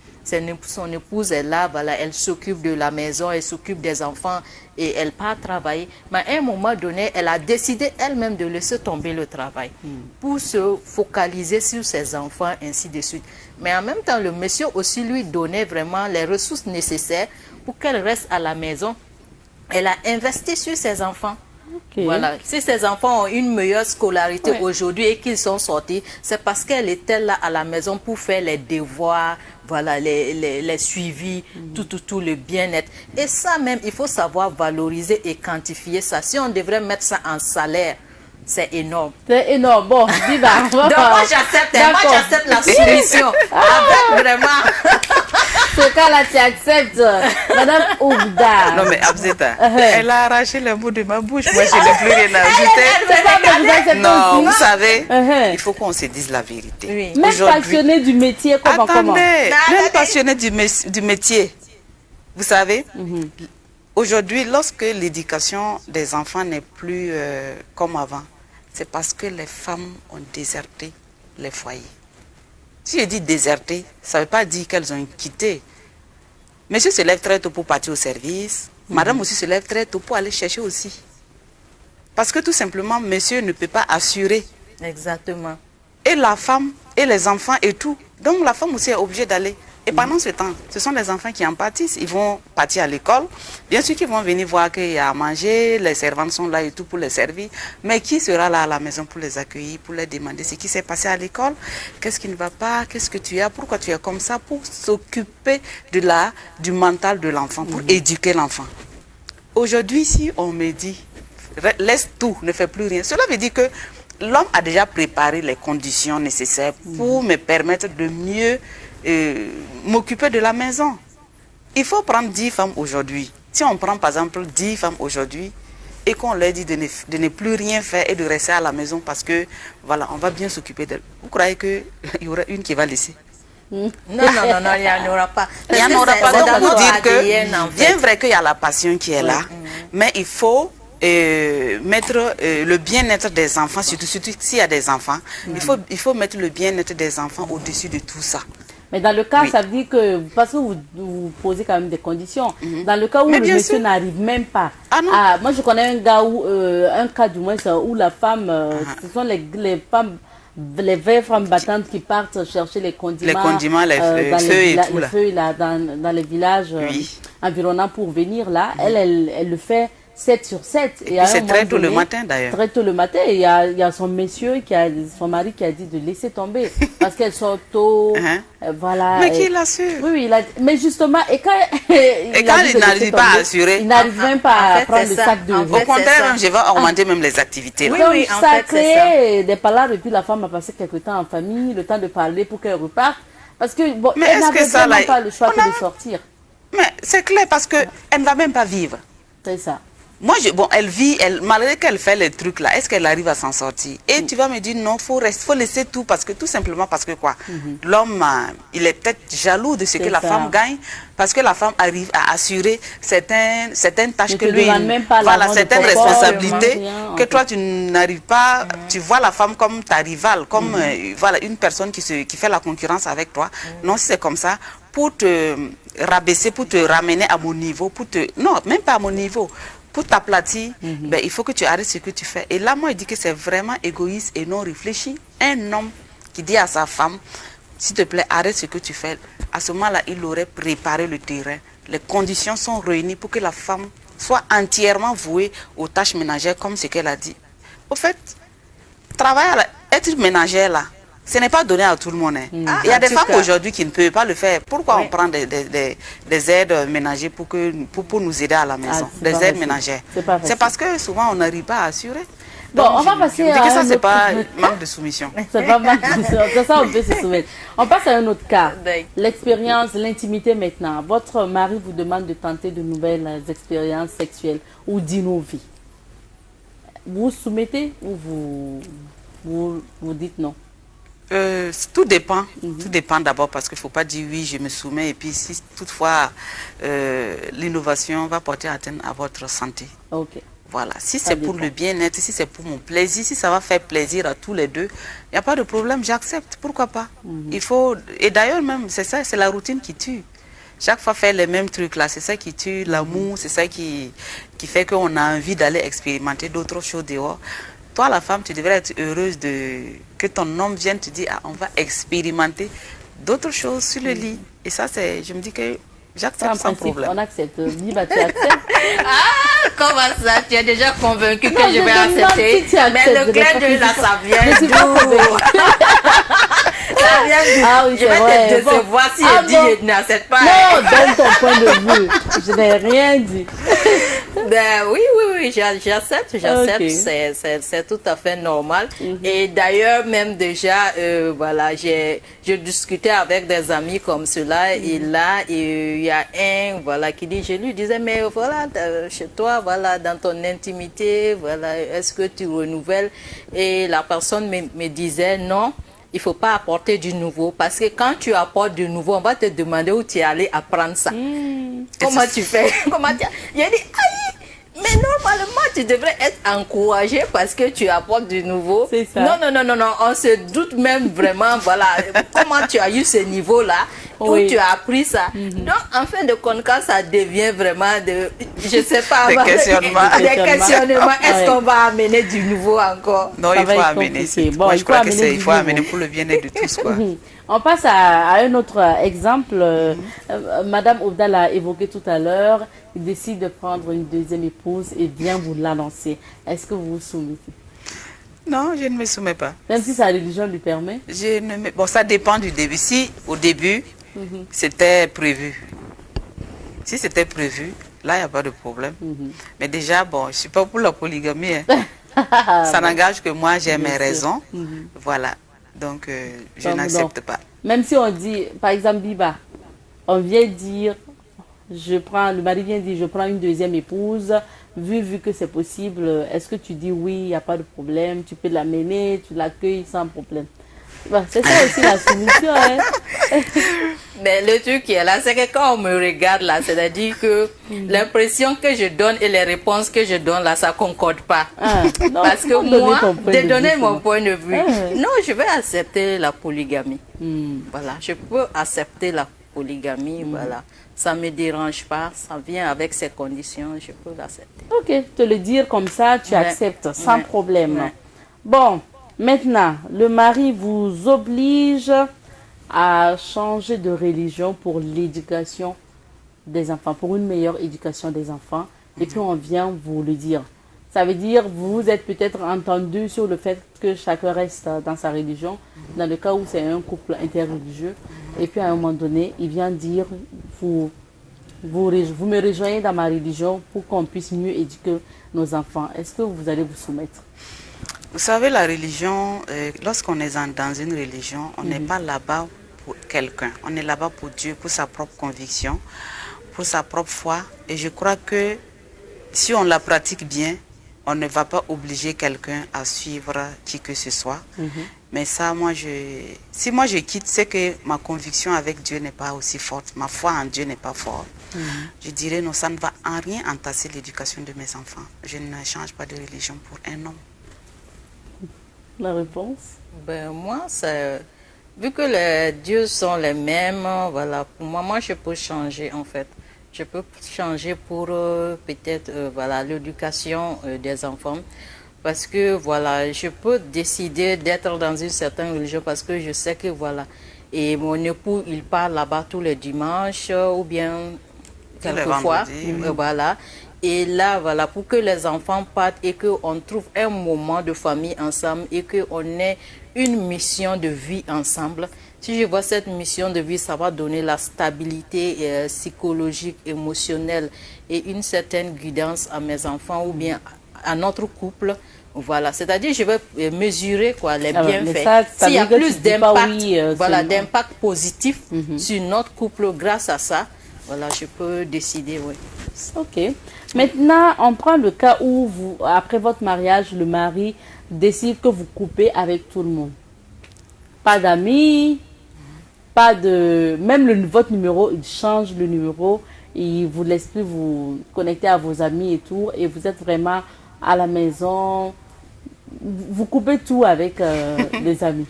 Son épouse est là, voilà, elle s'occupe de la maison, elle s'occupe des enfants et elle part travailler. Mais à un moment donné, elle a décidé elle-même de laisser tomber le travail pour se focaliser sur ses enfants, ainsi de suite. Mais en même temps, le monsieur aussi lui donnait vraiment les ressources nécessaires pour qu'elle reste à la maison. Elle a investi sur ses enfants. Ok. Voilà. Si ces enfants ont une meilleure scolarité aujourd'hui et qu'ils sont sortis, c'est parce qu'elle était là à la maison pour faire les devoirs, voilà, les suivis, tout le bien-être. Et ça même, il faut savoir valoriser et quantifier ça. Si on devrait mettre ça en salaire, c'est énorme. C'est énorme. Bon, Biba. Donc moi j'accepte la soumission. Avec vraiment... Ce cas-là, tu acceptes. Madame Oubda. Non mais Abzeta, elle a arraché le bout de ma bouche. Moi, je n'ai plus rien à ajouter. C'est pas que vous acceptez Non, aussi. vous savez, Uh-huh. il faut qu'on se dise la vérité. Oui. Même Aujourd'hui- passionné du métier, comment? Attendez, même Attendez. passionné du métier. Vous savez, aujourd'hui, lorsque l'éducation des enfants n'est plus comme avant, c'est parce que les femmes ont déserté les foyers. Si je dis déserté, ça ne veut pas dire qu'elles ont quitté. Monsieur se lève très tôt pour partir au service. Madame aussi se lève très tôt pour aller chercher aussi. Parce que tout simplement, monsieur ne peut pas assurer. Exactement. Et la femme, et les enfants et tout. Donc la femme aussi est obligée d'aller. Et pendant ce temps, ce sont les enfants qui en pâtissent. Ils vont partir à l'école. Bien sûr qu'ils vont venir voir qu'il y a à manger, les servantes sont là et tout pour les servir. Mais qui sera là à la maison pour les accueillir, pour leur demander ce qui s'est passé à l'école? Qu'est-ce qui ne va pas? Qu'est-ce que tu as? Pourquoi tu es comme ça? Pour s'occuper du mental de l'enfant, pour éduquer l'enfant. Aujourd'hui, si on me dit, laisse tout, ne fais plus rien, cela veut dire que l'homme a déjà préparé les conditions nécessaires pour me permettre de mieux m'occuper de la maison. Il faut prendre 10 femmes aujourd'hui. Si on prend par exemple 10 femmes aujourd'hui et qu'on leur dit de ne plus rien faire et de rester à la maison parce que voilà, on va bien s'occuper d'elles. Vous croyez qu'il y aura une qui va laisser? Non, il n'y en aura pas. Il n'y en aura pas. Donc, pour dire que, bien vrai qu'il y a la passion qui est là, mais il faut mettre le bien-être des enfants, surtout s'il y a des enfants, il faut mettre le bien-être des enfants au-dessus de tout ça. Mais dans le cas, ça veut dire que, parce que vous posez quand même des conditions, dans le cas où Mais le bien monsieur sûr. n'arrive même pas, Ah non. moi je connais un gars, un cas du moins, où la femme, ce sont les femmes les vraies femmes battantes qui partent chercher les condiments. Les condiments, les feux et tout, là. Les feux, là, dans les villages environnants pour venir, là. Elle le fait 7 sur 7. Et c'est très tôt le matin, d'ailleurs. Très tôt le matin. Et il y a son monsieur, son mari qui a dit de laisser tomber. Parce qu'elle sort tôt. Voilà. Mais qui l'assure? Oui, mais justement, et quand il n'arrive pas à assurer. Il n'arrive même pas à prendre le sac de Au contraire, je vais augmenter même les activités. Oui, donc, ça a créé des palabres. Et puis la femme a passé quelque temps en famille, le temps de parler pour qu'elle reparte. Parce que, bon, elle n'avait vraiment pas le choix que de sortir. Mais c'est clair, parce qu'elle ne va même pas vivre. C'est ça. Moi, elle vit, malgré qu'elle fait les trucs là, est-ce qu'elle arrive à s'en sortir? Et tu vas me dire non, faut laisser tout, parce que tout simplement parce que quoi? L'homme, il est peut-être jaloux de ce que la femme gagne, parce que la femme arrive à assurer certaines tâches que lui, voilà, certaines responsabilités que toi tu n'arrives pas. Tu vois la femme comme ta rivale, comme voilà, une personne qui fait la concurrence avec toi. Non, si c'est comme ça, pour te rabaisser, pour te ramener à mon niveau, non, même pas à mon niveau. Pour t'aplatir, ben, il faut que tu arrêtes ce que tu fais. Et là, moi, je dis que c'est vraiment égoïste et non réfléchi. Un homme qui dit à sa femme, s'il te plaît, arrête ce que tu fais. À ce moment-là, il aurait préparé le terrain. Les conditions sont réunies pour que la femme soit entièrement vouée aux tâches ménagères, comme ce qu'elle a dit. Au fait, être ménagère, là, ce n'est pas donné à tout le monde. Hein. Il y a des femmes aujourd'hui qui ne peuvent pas le faire. Pourquoi on prend des aides ménagères pour nous aider à la maison? Des aides ménagères. C'est parce que souvent on n'arrive pas à assurer. Bon, on va passer à ça, c'est pas manque de soumission. C'est pas manque de soumission. C'est ça, on peut se soumettre. On passe à un autre cas. L'expérience, l'intimité maintenant. Votre mari vous demande de tenter de nouvelles expériences sexuelles ou d'innover. Vous vous soumettez ou vous dites non? Tout dépend. Tout dépend d'abord parce qu'il ne faut pas dire oui, je me soumets. Et puis si toutefois l'innovation va porter atteinte à votre santé. Ok. Voilà. Si c'est pour le bien-être, si c'est pour mon plaisir, si ça va faire plaisir à tous les deux, il n'y a pas de problème, j'accepte. Pourquoi pas? Il faut. Et d'ailleurs même, c'est ça, c'est la routine qui tue. Chaque fois faire les mêmes trucs là, c'est ça qui tue l'amour, c'est ça qui fait qu'on a envie d'aller expérimenter d'autres choses dehors. Toi, la femme, tu devrais être heureuse que ton homme vienne te dire, ah, on va expérimenter d'autres choses sur le lit. Et ça, je me dis que j'accepte sans problème. On accepte. Biba, tu acceptes? Comment ça? Tu es déjà convaincu que je vais accepter? Mais le clair de là, ça vient d'où? Ça vient d'où? Ah oui, je vais te décevoir si je dis je n'accepte pas. Non, donne ton point de vue. Je n'ai rien dit. Ben oui, j'accepte, okay. C'est tout à fait normal. Et d'ailleurs, même déjà, voilà, je discutais avec des amis comme cela, et là, il y a un, voilà, qui dit, je lui disais, mais voilà, chez toi, voilà, dans ton intimité, voilà, est-ce que tu renouvelles? Et la personne me disait, non. Il ne faut pas apporter du nouveau parce que quand tu apportes du nouveau, on va te demander où tu es allé apprendre ça. Comment tu fais? J'ai dit, aïe, mais normalement, tu devrais être encouragé parce que tu apportes du nouveau. C'est ça. Non, on se doute même vraiment, voilà, comment tu as eu ce niveau-là, où tu as appris ça. Donc, en fin de compte, quand ça devient vraiment je ne sais pas, des questionnements. Est-ce qu'on va amener du nouveau encore? Non, il faut amener. Bon, moi, je crois qu'il faut amener pour le bien-être de tous, quoi. On passe à un autre exemple. Madame Obdal a évoqué tout à l'heure, il décide de prendre une deuxième épouse et vient vous l'annoncer. Est-ce que vous vous soumettez? Non, je ne me soumets pas. Même si sa religion lui permet? Bon, ça dépend du début. Si au début, c'était prévu. Si c'était prévu, là, il n'y a pas de problème. Mais déjà, bon, je ne suis pas pour la polygamie. Hein. Ça n'engage que moi, j'ai mes raisons. Voilà. Donc, je n'accepte pas. Même si on dit, par exemple, Biba, on vient dire, le mari vient dire, je prends une deuxième épouse, vu que c'est possible, est-ce que tu dis oui, il n'y a pas de problème, tu peux l'amener, tu l'accueilles sans problème? Bon, c'est ça aussi la soumission. Hein? Mais le truc qui est là, c'est que quand on me regarde là, c'est-à-dire que l'impression que je donne et les réponses que je donne là, ça ne concorde pas. Non, parce que moi, de donner mon point de vue, non, je vais accepter la polygamie. Voilà, je peux accepter la polygamie, voilà. Ça ne me dérange pas, ça vient avec ses conditions, je peux l'accepter. Ok, te le dire comme ça, tu acceptes sans problème. Bon, Maintenant, le mari vous oblige à changer de religion pour l'éducation des enfants, pour une meilleure éducation des enfants. Et puis on vient vous le dire. Ça veut dire vous êtes peut-être entendu sur le fait que chacun reste dans sa religion, dans le cas où c'est un couple interreligieux. Et puis à un moment donné, il vient dire, vous me rejoignez dans ma religion pour qu'on puisse mieux éduquer nos enfants. Est-ce que vous allez vous soumettre? Vous savez, la religion, lorsqu'on est dans une religion, on n'est pas là-bas pour quelqu'un. On est là-bas pour Dieu, pour sa propre conviction, pour sa propre foi. Et je crois que si on la pratique bien, on ne va pas obliger quelqu'un à suivre qui que ce soit. Mais ça, si moi je quitte, c'est que ma conviction avec Dieu n'est pas aussi forte. Ma foi en Dieu n'est pas forte. Je dirais non, ça ne va en rien entasser l'éducation de mes enfants. Je ne change pas de religion pour un homme. La réponse? Ben, moi, vu que les dieux sont les mêmes, voilà, pour moi, je peux changer en fait. Je peux changer pour peut-être voilà, l'éducation des enfants. Parce que voilà, je peux décider d'être dans une certaine religion parce que je sais que voilà, et mon époux, il part là-bas tous les dimanches ou bien quelquefois, voilà. Et là, voilà, pour que les enfants partent et qu'on trouve un moment de famille ensemble et qu'on ait une mission de vie ensemble. Si je vois cette mission de vie, ça va donner la stabilité psychologique, émotionnelle et une certaine guidance à mes enfants ou bien à notre couple. Voilà, c'est-à-dire je vais mesurer quoi, les bienfaits. S'il y a plus d'impact, voilà, d'impact positif sur notre couple grâce à ça, voilà, je peux décider, oui. Ok. Maintenant, on prend le cas où vous, après votre mariage, le mari décide que vous coupez avec tout le monde. Pas d'amis, pas de... Même votre numéro, il change le numéro, il vous laisse plus vous connecter à vos amis et tout, et vous êtes vraiment à la maison. Vous coupez tout avec les amis.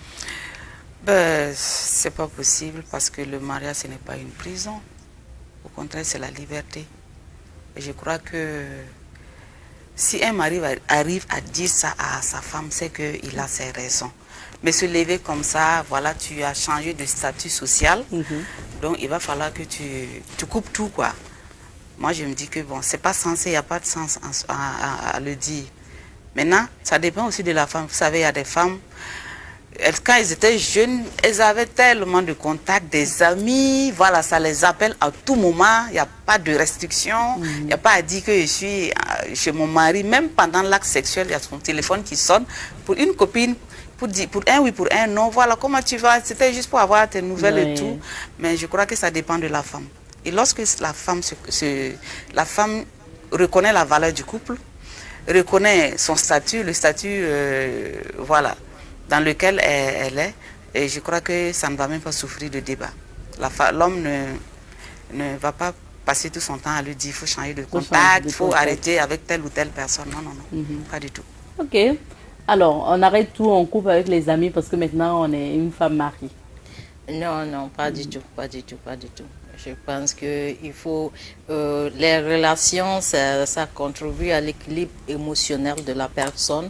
Ben, c'est pas possible parce que le mariage, ce n'est pas une prison. Au contraire, c'est la liberté. Et je crois que si un mari arrive à dire ça à sa femme, c'est qu'il a ses raisons. Mais se lever comme ça, voilà, tu as changé de statut social. Donc, il va falloir que tu coupes tout, quoi. Moi, je me dis que, bon, c'est pas censé, il n'y a pas de sens à le dire. Maintenant, ça dépend aussi de la femme. Vous savez, il y a des femmes, quand elles étaient jeunes, elles avaient tellement de contacts, des amis, voilà, ça les appelle à tout moment, il n'y a pas de restriction, il n'y a pas à dire que je suis chez mon mari, même pendant l'acte sexuel, il y a son téléphone qui sonne pour une copine, pour un oui, pour un non, voilà, comment tu vas, c'était juste pour avoir tes nouvelles et tout, mais je crois que ça dépend de la femme. Et lorsque la femme reconnaît la valeur du couple, reconnaît son statut, le statut, voilà, dans lequel elle est, et je crois que ça ne va même pas souffrir de débat. L'homme ne va pas passer tout son temps à lui dire il faut changer de contact, il faut arrêter avec telle ou telle personne. Non, non, non, pas du tout. Ok. Alors, on arrête tout, on coupe avec les amis parce que maintenant on est une femme mariée. Non, non, pas du tout, pas du tout, pas du tout. Je pense que il faut les relations, ça contribue à l'équilibre émotionnel de la personne.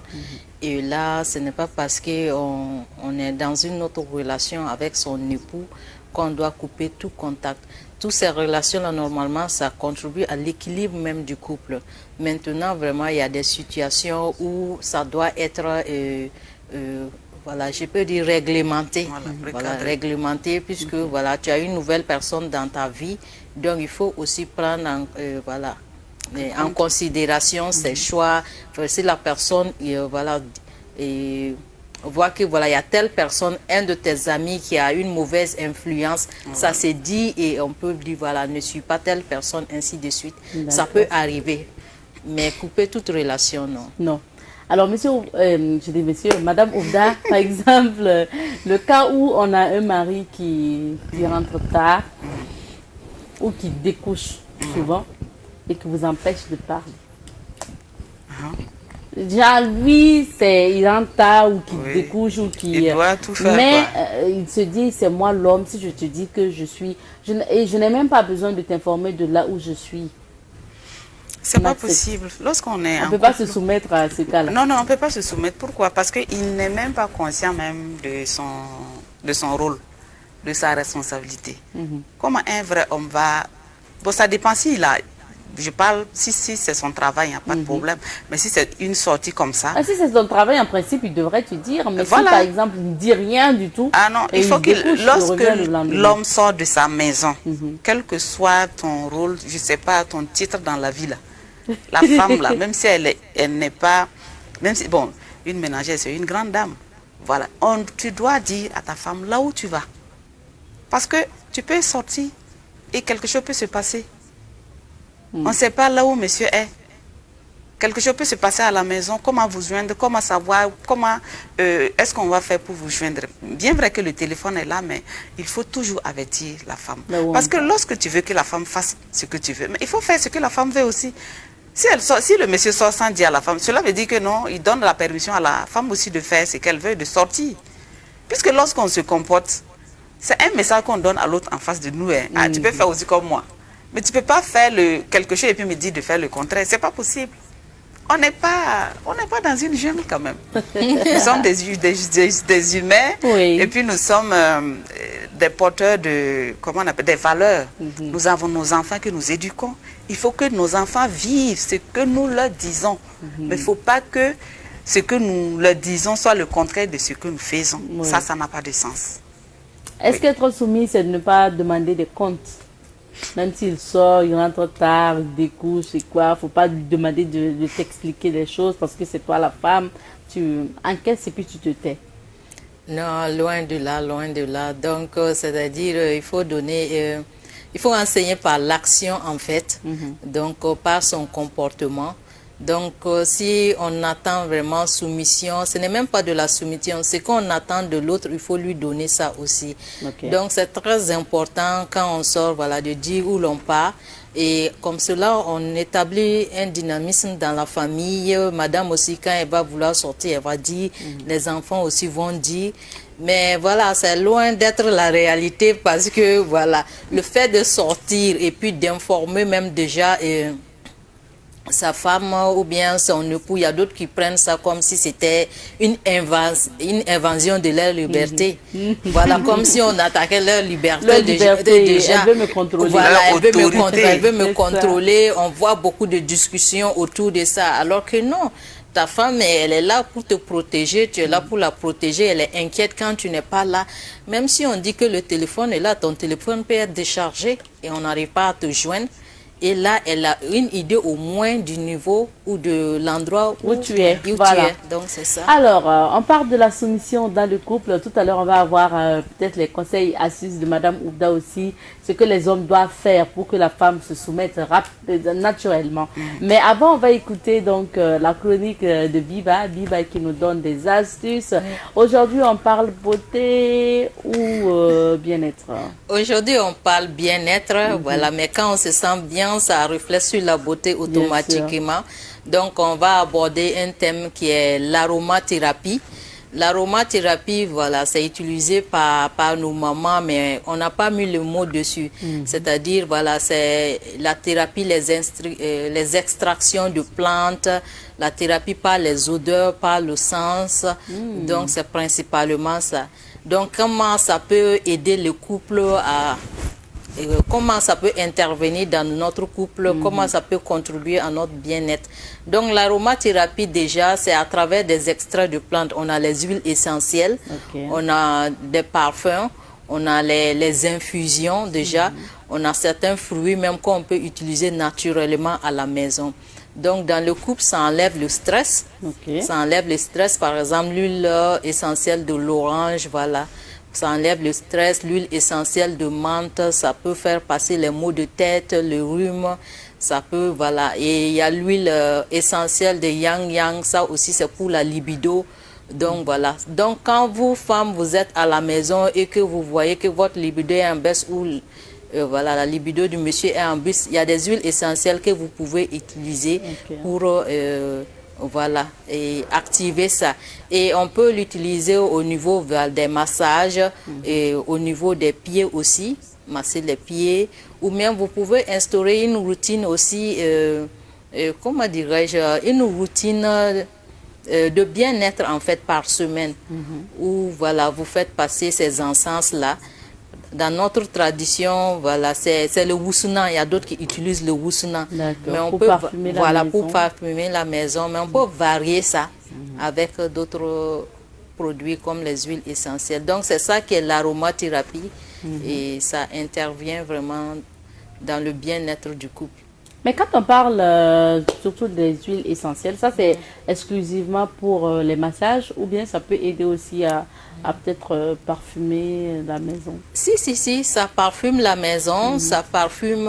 Et là, ce n'est pas parce qu'on est dans une autre relation avec son époux qu'on doit couper tout contact. Toutes ces relations-là, normalement, ça contribue à l'équilibre même du couple. Maintenant, vraiment, il y a des situations où ça doit être... voilà, je peux dire réglementé. Voilà, réglementé, puisque voilà, tu as une nouvelle personne dans ta vie. Donc, il faut aussi prendre en considération ses choix. Si la personne voilà, voit que voilà, il y a telle personne, un de tes amis qui a une mauvaise influence, ça se dit et on peut dire voilà, ne suis pas telle personne, ainsi de suite. Ça peut arriver. Mais couper toute relation, non. Non. Alors, monsieur, je dis monsieur, madame Oufda, par exemple, le cas où on a un mari qui rentre tard ou qui découche souvent et qui vous empêche de parler. Genre, lui, il rentre tard ou qui découche ou qui... Il doit tout faire, mais il se dit, c'est moi l'homme, si je te dis que je suis... et je n'ai même pas besoin de t'informer de là où je suis. C'est pas possible. Lorsqu'on est On ne en peut pas couple, se soumettre à ce cas-là. non, on ne peut pas se soumettre. Pourquoi? Parce qu'il n'est même pas conscient même de son rôle, de sa responsabilité. Comment un vrai homme va... Bon, ça dépend s'il a... Je parle, si c'est son travail, il n'y a pas de problème. Mais si c'est une sortie comme ça... Ah, si c'est son travail, en principe, il devrait te dire. Mais Voilà. si, par exemple, il ne dit rien du tout... Ah non, et il faut que découche, lorsque revient le lendemain. l'homme sort de sa maison, quel que soit ton rôle, je ne sais pas, ton titre dans la vie, là, la femme, là, même si elle n'est pas... Même si, bon, une ménagère, c'est une grande dame. Voilà. Tu dois dire à ta femme là où tu vas. Parce que tu peux sortir et quelque chose peut se passer. On ne sait pas là où monsieur est. Quelque chose peut se passer à la maison, comment vous joindre, comment savoir, comment est-ce qu'on va faire pour vous joindre. Bien vrai que le téléphone est là, mais il faut toujours avertir la femme. Parce que lorsque tu veux que la femme fasse ce que tu veux, mais il faut faire ce que la femme veut aussi. Si le monsieur sort sans dire à la femme, cela veut dire que non, il donne la permission à la femme aussi de faire ce qu'elle veut, de sortir. Puisque lorsqu'on se comporte, c'est un message qu'on donne à l'autre en face de nous. Hein. Ah, tu peux faire aussi comme moi. Mais tu ne peux pas faire quelque chose et puis me dire de faire le contraire. Ce n'est pas possible. On n'est pas dans une jungle quand même. Nous sommes des humains, oui. Et puis nous sommes des porteurs de, comment on appelle, des valeurs. Nous avons nos enfants que nous éduquons. Il faut que nos enfants vivent ce que nous leur disons. Mais il ne faut pas que ce que nous leur disons soit le contraire de ce que nous faisons. Oui. Ça n'a pas de sens. Est-ce qu'être soumis, c'est de ne pas demander des comptes? Même s'il sort, il rentre tard, il découche, c'est quoi, il ne faut pas lui demander de t'expliquer les choses parce que c'est toi la femme, tu encaisses et puis tu te tais. Non, loin de là, loin de là. Donc, c'est-à-dire, il faut donner, il faut enseigner par l'action en fait, donc par son comportement. Donc, si on attend vraiment soumission, ce n'est même pas de la soumission. Ce qu'on attend de l'autre, il faut lui donner ça aussi. Okay. Donc, c'est très important quand on sort, voilà, de dire où l'on part. Et comme cela, on établit un dynamisme dans la famille. Madame aussi, quand elle va vouloir sortir, elle va dire, les enfants aussi vont dire. Mais voilà, c'est loin d'être la réalité parce que, voilà, le fait de sortir et puis d'informer même déjà... sa femme ou bien son époux, il y a d'autres qui prennent ça comme si c'était une invasion de leur liberté. Voilà, comme si on attaquait leur liberté, déjà. Elle veut me contrôler. Voilà, elle veut me contrôler. On voit beaucoup de discussions autour de ça, alors que non. Ta femme, elle est là pour te protéger, tu es là pour la protéger, elle est inquiète quand tu n'es pas là. Même si on dit que le téléphone est là, ton téléphone peut être déchargé et on n'arrive pas à te joindre. Et là, elle a une idée au moins du niveau ou de l'endroit où tu es. Voilà. Donc, c'est ça. Alors, on parle de la soumission dans le couple. Tout à l'heure, on va avoir peut-être les conseils assises de Madame Oufda aussi, ce que les hommes doivent faire pour que la femme se soumette naturellement. Mais avant, on va écouter donc la chronique de Biba qui nous donne des astuces. Aujourd'hui, on parle beauté ou bien-être? Aujourd'hui, on parle bien-être, voilà. Mais quand on se sent bien, ça reflète sur la beauté automatiquement. Donc, on va aborder un thème qui est l'aromathérapie. L'aromathérapie, voilà, c'est utilisé par nos mamans, mais on n'a pas mis le mot dessus. C'est-à-dire, voilà, c'est la thérapie, les extractions de plantes, la thérapie par les odeurs, par le sens. Donc, c'est principalement ça. Donc, comment ça peut aider le couple à... comment ça peut intervenir dans notre couple, comment ça peut contribuer à notre bien-être. Donc l'aromathérapie déjà, c'est à travers des extraits de plantes. On a les huiles essentielles, on a des parfums, on a les infusions déjà, on a certains fruits même qu'on peut utiliser naturellement à la maison. Donc dans le couple, ça enlève le stress. Ça enlève le stress, par exemple l'huile essentielle de l'orange, voilà. Ça enlève le stress, l'huile essentielle de menthe, ça peut faire passer les maux de tête, le rhume, ça peut, voilà. Et il y a l'huile essentielle de yang, ça aussi c'est pour la libido. Donc voilà. Donc quand vous, femmes, vous êtes à la maison et que vous voyez que votre libido est en baisse ou voilà, la libido du monsieur est en baisse, il y a des huiles essentielles que vous pouvez utiliser pour... voilà, et activer ça. Et on peut l'utiliser au niveau des massages et au niveau des pieds aussi, masser les pieds. Ou même vous pouvez instaurer une routine aussi comment dirais-je, une routine de bien-être en fait par semaine, où voilà, vous faites passer ces encens-là. Dans notre tradition, voilà, c'est le wusuna. Il y a d'autres qui utilisent le wusuna. Mais on peut pour parfumer la maison, mais on peut varier ça avec d'autres produits comme les huiles essentielles. Donc c'est ça qui est l'aromathérapie et ça intervient vraiment dans le bien-être du couple. Mais quand on parle surtout des huiles essentielles, ça c'est exclusivement pour les massages ou bien ça peut aider aussi à peut-être parfumer la maison? Si, ça parfume la maison, ça parfume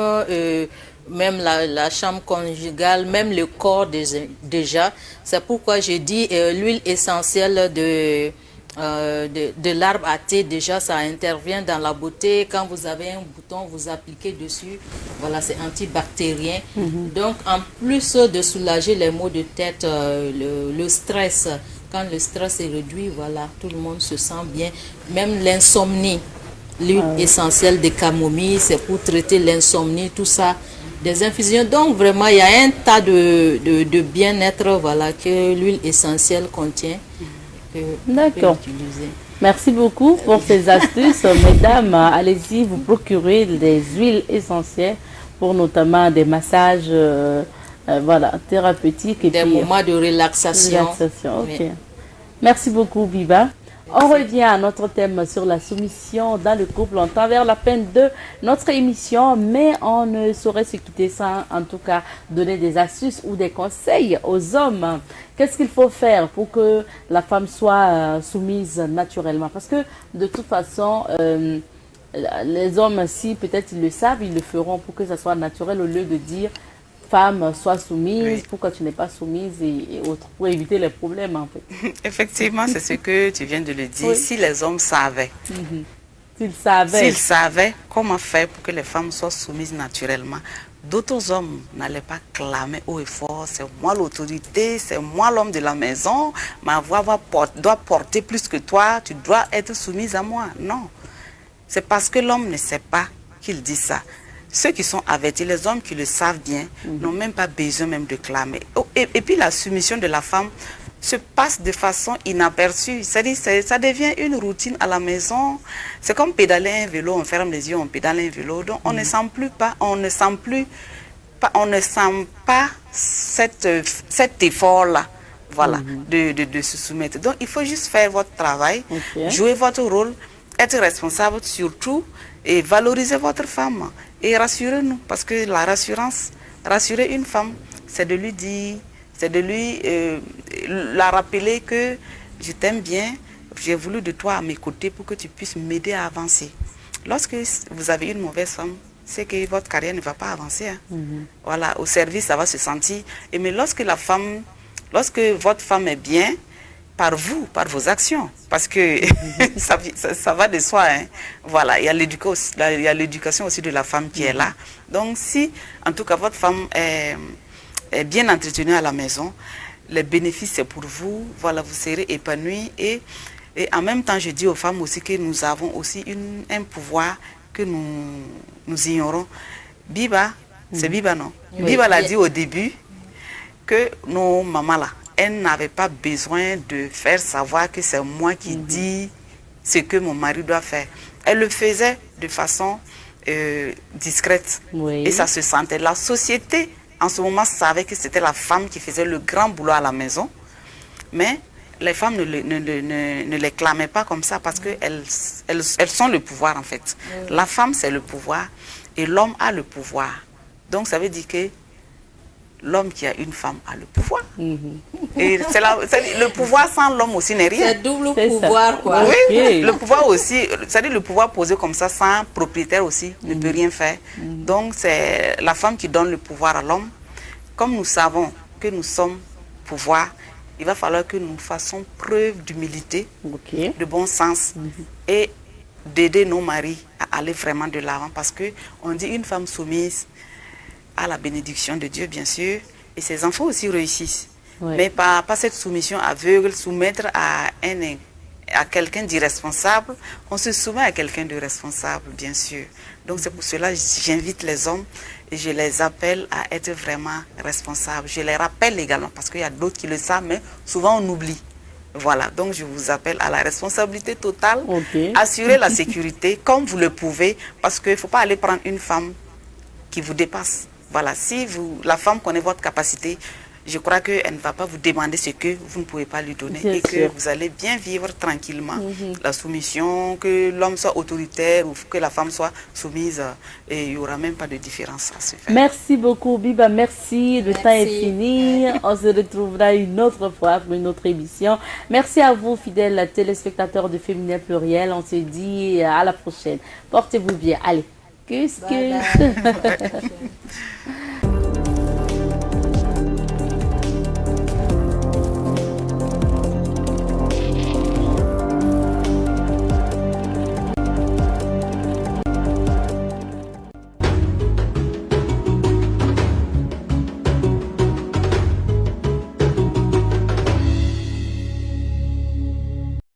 même la chambre conjugale, même le corps déjà. C'est pourquoi j'ai dit l'huile essentielle de l'arbre à thé, déjà ça intervient dans la beauté. Quand vous avez un bouton, vous appliquez dessus, voilà, c'est antibactérien. Donc en plus de soulager les maux de tête, le stress, quand le stress est réduit, voilà, tout le monde se sent bien. Même l'insomnie, l'huile essentielle de camomille, c'est pour traiter l'insomnie, tout ça. Des infusions, donc vraiment il y a un tas de bien-être, voilà, que l'huile essentielle contient. D'accord. Merci beaucoup pour ces astuces. Mesdames, allez-y, vous procurez des huiles essentielles pour notamment des massages voilà, thérapeutiques. Et des puis, moments de relaxation. Ok. Oui. Merci beaucoup, Biba. On revient à notre thème sur la soumission dans le couple. On tend vers la fin de notre émission, mais on ne saurait se quitter sans, en tout cas, donner des astuces ou des conseils aux hommes. Qu'est-ce qu'il faut faire pour que la femme soit soumise naturellement? Parce que, de toute façon, les hommes, si peut-être ils le savent, ils le feront pour que ça soit naturel au lieu de dire femme, sois soumise, pourquoi tu n'es pas soumise et autres, pour éviter les problèmes en fait. Effectivement, c'est ce que tu viens de le dire. Si les hommes savaient, s'ils savaient comment faire pour que les femmes soient soumises naturellement, d'autres hommes n'allaient pas clamer haut et fort, c'est moi l'autorité, c'est moi l'homme de la maison, ma voix doit porter plus que toi, tu dois être soumise à moi. Non, c'est parce que l'homme ne sait pas qu'il dit ça. Ceux qui sont avertis, les hommes qui le savent bien, n'ont même pas besoin même de clamer. Et puis la soumission de la femme se passe de façon inaperçue. C'est-à-dire, ça devient une routine à la maison. C'est comme pédaler un vélo, on ferme les yeux, on pédale un vélo. Donc on ne sent pas cet effort-là, voilà, de se soumettre. Donc il faut juste faire votre travail, jouer votre rôle, être responsable surtout et valoriser votre femme. Et rassurez-nous, parce que la rassurance, rassurer une femme, c'est de lui dire, c'est de lui la rappeler que je t'aime bien, j'ai voulu de toi à mes côtés pour que tu puisses m'aider à avancer. Lorsque vous avez une mauvaise femme, c'est que votre carrière ne va pas avancer. Hein. Voilà, au service, ça va se sentir. Mais lorsque votre femme est bien, par vous, par vos actions, parce que ça va de soi. Hein. Voilà, il y a l'éducation aussi de la femme qui est là. Donc si, en tout cas, votre femme est bien entretenue à la maison, les bénéfices c'est pour vous, voilà, vous serez épanouis. Et en même temps, je dis aux femmes aussi que nous avons aussi un pouvoir que nous ignorons. Biba, c'est Biba, non? Biba l'a dit au début que nos mamans là, elle n'avait pas besoin de faire savoir que c'est moi qui dis ce que mon mari doit faire. Elle le faisait de façon discrète. Et ça se sentait. La société, en ce moment, savait que c'était la femme qui faisait le grand boulot à la maison. Mais les femmes ne les clamaient pas comme ça parce qu'elles sont le pouvoir, en fait. La femme, c'est le pouvoir et l'homme a le pouvoir. Donc, ça veut dire que l'homme qui a une femme a le pouvoir. Et le pouvoir sans l'homme aussi n'est rien. C'est double pouvoir, quoi. Oui, le pouvoir aussi, c'est-à-dire le pouvoir posé comme ça sans propriétaire aussi ne peut rien faire. Donc c'est la femme qui donne le pouvoir à l'homme. Comme nous savons que nous sommes pouvoir, il va falloir que nous fassions preuve d'humilité, de bon sens et d'aider nos maris à aller vraiment de l'avant. Parce qu'on dit une femme soumise à la bénédiction de Dieu, bien sûr, et ses enfants aussi réussissent. Mais pas cette soumission aveugle, soumettre à quelqu'un d'irresponsable, on se soumet à quelqu'un de responsable, bien sûr. Donc c'est pour cela que j'invite les hommes je les appelle à être vraiment responsables. Je les rappelle également, parce qu'il y a d'autres qui le savent, mais souvent on oublie. Voilà, donc je vous appelle à la responsabilité totale, assurer la sécurité comme vous le pouvez, parce qu'il ne faut pas aller prendre une femme qui vous dépasse. Voilà, si la femme connaît votre capacité, je crois qu'elle ne va pas vous demander ce que vous ne pouvez pas lui donner et que vous allez bien vivre tranquillement. La soumission, que l'homme soit autoritaire ou que la femme soit soumise, et il n'y aura même pas de différence à se faire. Merci beaucoup, Biba. Merci. Le temps est fini. On se retrouvera une autre fois pour une autre émission. Merci à vous, fidèles téléspectateurs de Féminin Pluriel. On se dit à la prochaine. Portez-vous bien. Allez. Qu'est-ce que...